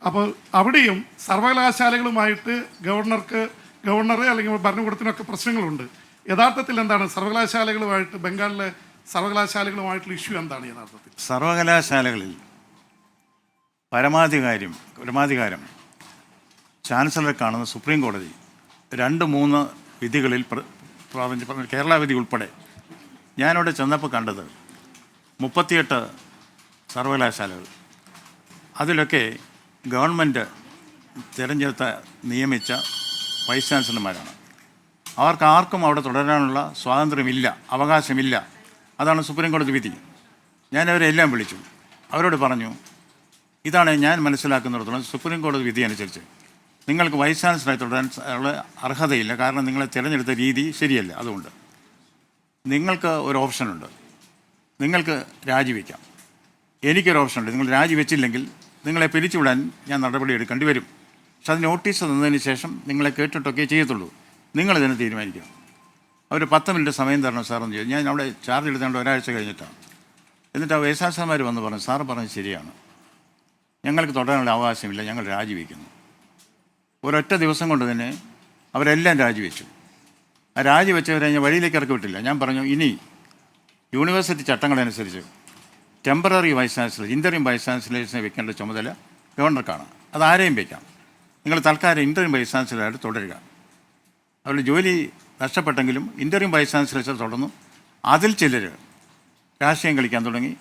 അപ്പോൾ അവിടെയും സർവകലാശാലകളുമായിട്ട് ഗവർണർ അല്ലെങ്കിൽ ഭരണകൂടത്തിനൊക്കെ പ്രശ്നങ്ങളുണ്ട്. യഥാർത്ഥത്തിൽ എന്താണ് സർവകലാശാലകളുമായിട്ട്, ബംഗാളിലെ സർവകലാശാലകളുമായിട്ടുള്ള ഇഷ്യൂ എന്താണ് യഥാർത്ഥത്തിൽ? സർവകലാശാലകളിൽ പരമാധികാരം ചാൻസലർക്കാണെന്ന് സുപ്രീം കോടതി 2-3 വിധികളിൽ കേരള വിധി ഉൾപ്പെടെ ഞാനിവിടെ ചെന്നപ്പോൾ കണ്ടത് 38 സർവകലാശാലകൾ. അതിലൊക്കെ ഗവൺമെൻറ് നിയമിച്ച വൈസ് ചാൻസലർമാരാണ്. അവർക്ക് ആർക്കും അവിടെ തുടരാനുള്ള സ്വാതന്ത്ര്യമില്ല, അവകാശമില്ല. അതാണ് സുപ്രീം കോടതി വിധി. ഞാനവരെല്ലാം വിളിച്ചു, അവരോട് പറഞ്ഞു, ഇതാണ് ഞാൻ മനസ്സിലാക്കുന്നിടത്തോളം സുപ്രീം കോടതി വിധി അനുസരിച്ച് നിങ്ങൾക്ക് വൈസ് ചാൻസലറായി തുടരാൻ ഉള്ള അർഹതയില്ല. കാരണം നിങ്ങളെ തിരഞ്ഞെടുത്ത രീതി ശരിയല്ല. അതുകൊണ്ട് നിങ്ങൾക്ക് ഒരു ഓപ്ഷനുണ്ട്, നിങ്ങൾക്ക് രാജിവെക്കാം. എനിക്കൊരു ഓപ്ഷനുണ്ട്, നിങ്ങൾ രാജിവെച്ചില്ലെങ്കിൽ നിങ്ങളെ പിരിച്ചുവിടാൻ ഞാൻ നടപടി എടുക്കേണ്ടി വരും. പക്ഷെ അത് നോട്ടീസ് തന്നതിന് ശേഷം നിങ്ങളെ കേട്ടിട്ടൊക്കെ ചെയ്യത്തുള്ളൂ. നിങ്ങളിതിനെ തീരുമാനിക്കാം. അവർ 10 മിനിറ്റ് സമയം തരണം സാറെന്ന് ചോദിച്ചു. ഞാൻ അവിടെ ചാർജ് എടുത്തേണ്ട ഒരാഴ്ച കഴിഞ്ഞിട്ടാണ്. എന്നിട്ട് ആ വൈസ് ചാൻസലർമാർ വന്ന് പറഞ്ഞു, സാറ് പറഞ്ഞത് ശരിയാണ്, ഞങ്ങൾക്ക് തുടരാനുള്ള അവകാശമില്ല, ഞങ്ങൾ രാജിവെക്കുന്നു. ഒരൊറ്റ ദിവസം കൊണ്ട് തന്നെ അവരെല്ലാം രാജിവെച്ചു. ആ രാജിവെച്ചവരെ ഞാൻ വഴിയിലേക്ക് ഇറക്കി വിട്ടില്ല. ഞാൻ പറഞ്ഞു, ഇനി യൂണിവേഴ്സിറ്റി ചട്ടങ്ങളനുസരിച്ച് temporary vice chancellor, interim vice ചാൻസലേഴ്സിനെ വെക്കേണ്ട ചുമതല ഗവർണർക്കാണ്. അതാരെയും വയ്ക്കാം. നിങ്ങൾ തൽക്കാലം ഇൻ്ററിം വൈസ് ചാൻസലറായിട്ട് തുടരുക. അവരുടെ ജോലി നഷ്ടപ്പെട്ടെങ്കിലും ഇൻ്ററിം വൈസ് ചാൻസലേഴ്സ് തുടർന്നു. അതിൽ ചിലർ രാഷ്ട്രീയം കളിക്കാൻ തുടങ്ങി,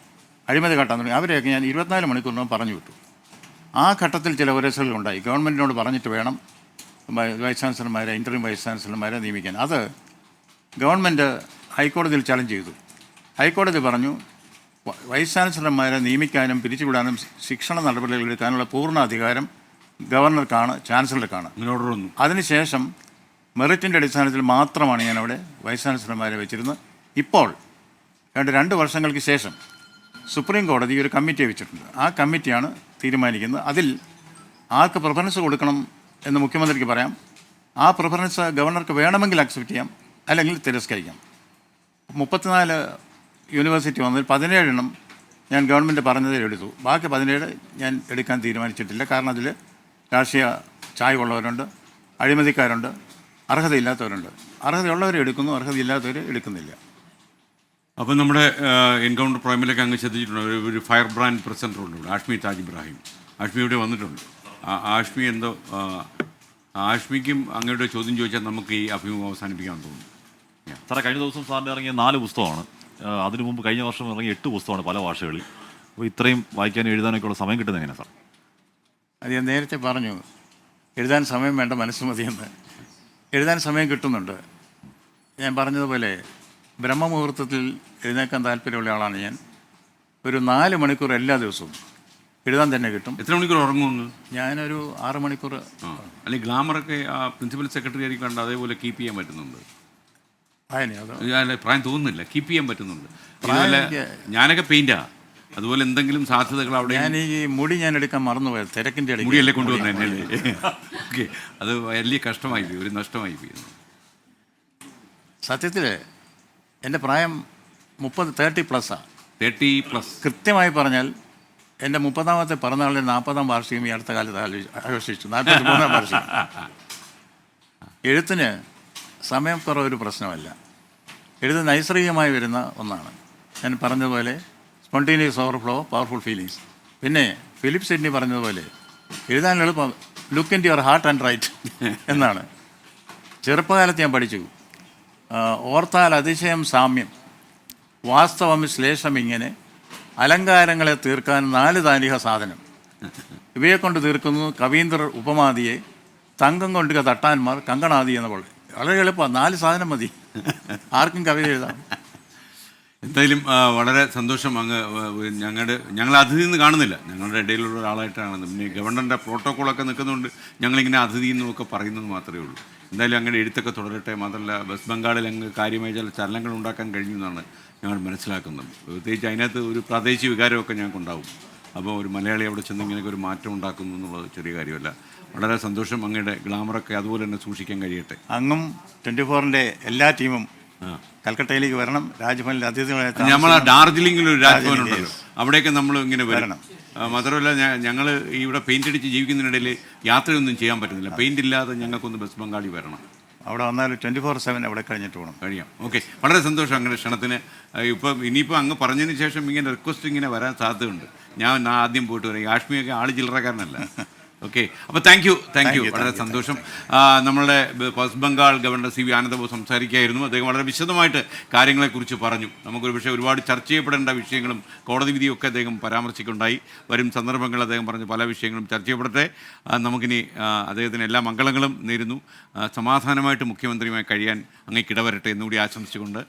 അഴിമതി കാട്ടാൻ തുടങ്ങി. അവരെയൊക്കെ ഞാൻ 24 മണിക്കൂറിനകം പറഞ്ഞു വിട്ടു. ആ ഘട്ടത്തിൽ ചില ഉരസലുകൾ ഉണ്ടായി. ഗവൺമെൻറ്റിനോട് പറഞ്ഞിട്ട് വേണം വൈസ് ചാൻസലർമാരെ, ഇൻ്ററിം വൈസ് ചാൻസലർമാരെ നിയമിക്കാൻ. അത് ഗവൺമെൻറ് ഹൈക്കോടതിയിൽ ചലഞ്ച് ചെയ്തു. ഹൈക്കോടതി പറഞ്ഞു, വൈസ് ചാൻസലർമാരെ നിയമിക്കാനും പിരിച്ചുവിടാനും ശിക്ഷണ നടപടികൾ എടുക്കാനുള്ള പൂർണ്ണ അധികാരം ഗവർണർക്കാണ്, ചാൻസലർക്കാണ്. അതിനുശേഷം മെറിറ്റിൻ്റെ അടിസ്ഥാനത്തിൽ മാത്രമാണ് ഞാനവിടെ വൈസ് ചാൻസലർമാരെ വെച്ചിരുന്നത്. ഇപ്പോൾ 2 വർഷങ്ങൾക്ക് ശേഷം സുപ്രീം കോടതി ഒരു കമ്മിറ്റിയെ വെച്ചിട്ടുണ്ട്. ആ കമ്മിറ്റിയാണ് തീരുമാനിക്കുന്നത്. അതിൽ ആർക്ക് പ്രിഫറൻസ് കൊടുക്കണം എന്ന് മുഖ്യമന്ത്രിക്ക് പറയാം. ആ പ്രിഫറൻസ് ഗവർണർക്ക് വേണമെങ്കിൽ അക്സെപ്റ്റ് ചെയ്യാം, അല്ലെങ്കിൽ തിരസ്കരിക്കാം. 34 യൂണിവേഴ്സിറ്റി വന്നതിൽ 17 എണ്ണം ഞാൻ ഗവൺമെൻറ് പറഞ്ഞതിൽ എടുത്തു. ബാക്കി 17 ഞാൻ എടുക്കാൻ തീരുമാനിച്ചിട്ടില്ല. കാരണം അതിൽ രാഷ്ട്രീയ ചായ്വുള്ളവരുണ്ട്, അഴിമതിക്കാരുണ്ട്, അർഹതയില്ലാത്തവരുണ്ട്. അർഹതയുള്ളവരെ എടുക്കുന്നു, അർഹതയില്ലാത്തവരെ എടുക്കുന്നില്ല. അപ്പം നമ്മുടെ എൻകൗണ്ടർ പ്രൈമിലൊക്കെ അങ്ങ് ശ്രദ്ധിച്ചിട്ടുണ്ട്, ഒരു ഫയർ ബ്രാൻഡ് പ്രസൻറ്ററുണ്ട് ഇവിടെ, ആഷ്മി താജ് ഇബ്രാഹിം. ആഷ്മി ഇവിടെ വന്നിട്ടുണ്ട്. ആഷ്മി എന്തോ, ആഷ്മിക്കും അങ്ങയുടെ ചോദ്യം ചോദിച്ചാൽ നമുക്ക് ഈ അഭിമുഖം അവസാനിപ്പിക്കാൻ തോന്നുന്നു. സാറേ, കഴിഞ്ഞ ദിവസം സാറിന് ഇറങ്ങിയ 4 പുസ്തകമാണ്. അതിനു മുമ്പ് കഴിഞ്ഞ വർഷം ഇറങ്ങിയ 8 പുസ്തകമാണ് പല ഭാഷകളിൽ. അപ്പോൾ ഇത്രയും വായിക്കാനും എഴുതാനൊക്കെ ഉള്ള സമയം കിട്ടുന്നത് എങ്ങനെയാണ് സാർ? അത് ഞാൻ നേരത്തെ പറഞ്ഞു, എഴുതാൻ സമയം വേണ്ട, മനസ്സ് മതിയെന്ന്. എഴുതാൻ സമയം കിട്ടുന്നുണ്ട്. ഞാൻ പറഞ്ഞതുപോലെ ബ്രഹ്മമുഹൂർത്തത്തിൽ എഴുന്നേക്കാൻ താല്പര്യമുള്ള ആളാണ് ഞാൻ. ഒരു 4 മണിക്കൂർ എല്ലാ ദിവസവും എഴുതാൻ തന്നെ കിട്ടും. എത്ര മണിക്കൂർ ഉറങ്ങുമെന്ന്? ഞാനൊരു 6 മണിക്കൂർ. അല്ലെങ്കിൽ ഗ്ലാമറൊക്കെ ആ പ്രിൻസിപ്പൽ സെക്രട്ടറി ആയിരിക്കും കണ്ട് അതേപോലെ കീപ്പ് ചെയ്യാൻ പറ്റുന്നുണ്ട്. അത് പ്രായം തോന്നുന്നില്ല, കീപ്പ് ചെയ്യാൻ പറ്റുന്നുണ്ട്. അതുപോലെ ഞാനൊക്കെ പെയിൻറ്റാ, അതുപോലെ എന്തെങ്കിലും സാധ്യതകൾ അവിടെ. ഞാൻ ഈ മുടി ഞാൻ എടുക്കാൻ മറന്നുപോയത്, തിരക്കിൻ്റെ ഇടയിൽ മുടിയല്ലേ കൊണ്ടുവന്നേ. ഓക്കെ, അത് വലിയ കഷ്ടമായി പോയി, ഒരു നഷ്ടമായി പോയി. സത്യത്തിൽ എൻ്റെ പ്രായം 30+ 30+. കൃത്യമായി പറഞ്ഞാൽ എൻ്റെ 30ാമത്തെ പിറന്നാളിൻ്റെ 40ാം വാർഷികം ഈ അടുത്ത കാലത്ത് ആഘോഷിച്ചു. 43ാം വാർഷികം. എഴുത്തിന് സമയക്കുറവ് ഒരു പ്രശ്നമല്ല. എഴുത്ത് നൈസർഗികമായി വരുന്ന ഒന്നാണ്. ഞാൻ പറഞ്ഞതുപോലെ സ്പോണ്ടേനിയസ് ഓവർഫ്ലോ പവർഫുൾ ഫീലിങ്സ്. പിന്നെ ഫിലിപ്പ് സിഡ്നി പറഞ്ഞതുപോലെ എഴുതാൻ എളുപ്പം look into your heart and write എന്നാണ്. ചെറുപ്പകാലത്ത് ഞാൻ പഠിച്ചു, ഓർത്താൽ അതിശയം സാമ്യം, വാസ്തവം ശ്ലേഷം, ഇങ്ങനെ അലങ്കാരങ്ങളെ തീർക്കാൻ 4 താലിക സാധനം. ഇവയെ കൊണ്ട് തീർക്കുന്നു കവീന്ദ്രർ ഉപമാതിയെ, തങ്കം കൊണ്ട് തട്ടാന്മാർ കങ്കണാദി എന്ന പോലെ. വളരെ എളുപ്പമാണ്, 4 സാധനം മതി, ആർക്കും കവിത എഴുതാം. എന്തായാലും വളരെ സന്തോഷം. അങ്ങ് ഞങ്ങൾ അതിഥി എന്ന് കാണുന്നില്ല, ഞങ്ങളുടെ ഇടയിലുള്ള ഒരാളായിട്ടാണ്. പിന്നെ ഗവർണറിൻ്റെ പ്രോട്ടോക്കോളൊക്കെ നിൽക്കുന്നുണ്ട്, ഞങ്ങളിങ്ങനെ അതിഥി എന്നൊക്കെ പറയുന്നത് മാത്രമേ ഉള്ളൂ. എന്തായാലും അങ്ങനെ എഴുത്തൊക്കെ തുടരട്ടെ. മാത്രമല്ല വെസ്റ്റ് ബംഗാളിൽ അങ്ങ് കാര്യമായ ചില ചലനങ്ങൾ ഉണ്ടാക്കാൻ കഴിഞ്ഞു എന്നാണ് ഞങ്ങൾ മനസ്സിലാക്കുന്നത്. പ്രത്യേകിച്ച് അതിനകത്ത് ഒരു പ്രാദേശിക വികാരമൊക്കെ ഞങ്ങൾക്കുണ്ടാവും. അപ്പോൾ ഒരു മലയാളി അവിടെ ചെന്ന് ഇങ്ങനെയൊക്കെ ഒരു മാറ്റം ഉണ്ടാക്കുന്നു എന്നുള്ളത് ചെറിയ കാര്യമല്ല. വളരെ സന്തോഷം. അങ്ങയുടെ ഗ്ലാമറൊക്കെ അതുപോലെ തന്നെ സൂക്ഷിക്കാൻ കഴിയട്ടെ. അങ്ങും 24-ന്റെ എല്ലാ ടീമും കൽക്കട്ടയിലേക്ക് വരണം. രാജ്ഭവനിൽ അതിഥികളെ നമ്മൾ ഡാർജിലിംഗിൽ ഒരു രാജ്ഭവൻ ഉണ്ടല്ലോ, അവിടെയൊക്കെ നമ്മൾ ഇങ്ങനെ വരണം. മാത്രമല്ല ഞങ്ങൾ ഇവിടെ പെയിൻ്റ് അടിച്ച് ജീവിക്കുന്നതിനിടയിൽ യാത്രയൊന്നും ചെയ്യാൻ പറ്റുന്നില്ല. പെയിൻ്റ് ഇല്ലാതെ ഞങ്ങൾക്കൊന്ന് വെസ്റ്റ് ബംഗാളിൽ വരണം. അവിടെ വന്നാൽ 24/7 അവിടെ കഴിഞ്ഞിട്ട് പോകണം. കഴിയാം. ഓക്കെ, വളരെ സന്തോഷം അങ്ങനെ ക്ഷണത്തിന്. ഇനിയിപ്പോൾ അങ്ങ് പറഞ്ഞതിന് ശേഷം ഇങ്ങനെ റിക്വസ്റ്റ് ഇങ്ങനെ വരാൻ സാധ്യതയുണ്ട്. ഞാൻ ആദ്യം പോയിട്ട് വരാം. കാശ്മീരൊക്കെ ആൾ ചില്ലറക്കാരനല്ല. ഓക്കെ, അപ്പോൾ താങ്ക് യു. വളരെ സന്തോഷം. നമ്മളുടെ west Bengal governor CV Ananda Bose സംസാരിക്കുകയായിരുന്നു. അദ്ദേഹം വളരെ വിശദമായിട്ട് കാര്യങ്ങളെക്കുറിച്ച് പറഞ്ഞു. നമുക്കൊരു പക്ഷേ ഒരുപാട് ചർച്ച ചെയ്യപ്പെടേണ്ട വിഷയങ്ങളും കോടതി വിധിയൊക്കെ അദ്ദേഹം പരാമർശിക്കുകയുണ്ടായി. വരും സന്ദർഭങ്ങളിൽ അദ്ദേഹം പറഞ്ഞ പല വിഷയങ്ങളും ചർച്ച ചെയ്യപ്പെടട്ടെ. നമുക്കിനി അദ്ദേഹത്തിന് എല്ലാ മംഗളങ്ങളും നേരുന്നു. സമാധാനമായിട്ട് മുഖ്യമന്ത്രിയുമായി കഴിയാൻ അങ്ങേക്കിടവരട്ടെ എന്നുകൂടി ആശംസിച്ചുകൊണ്ട്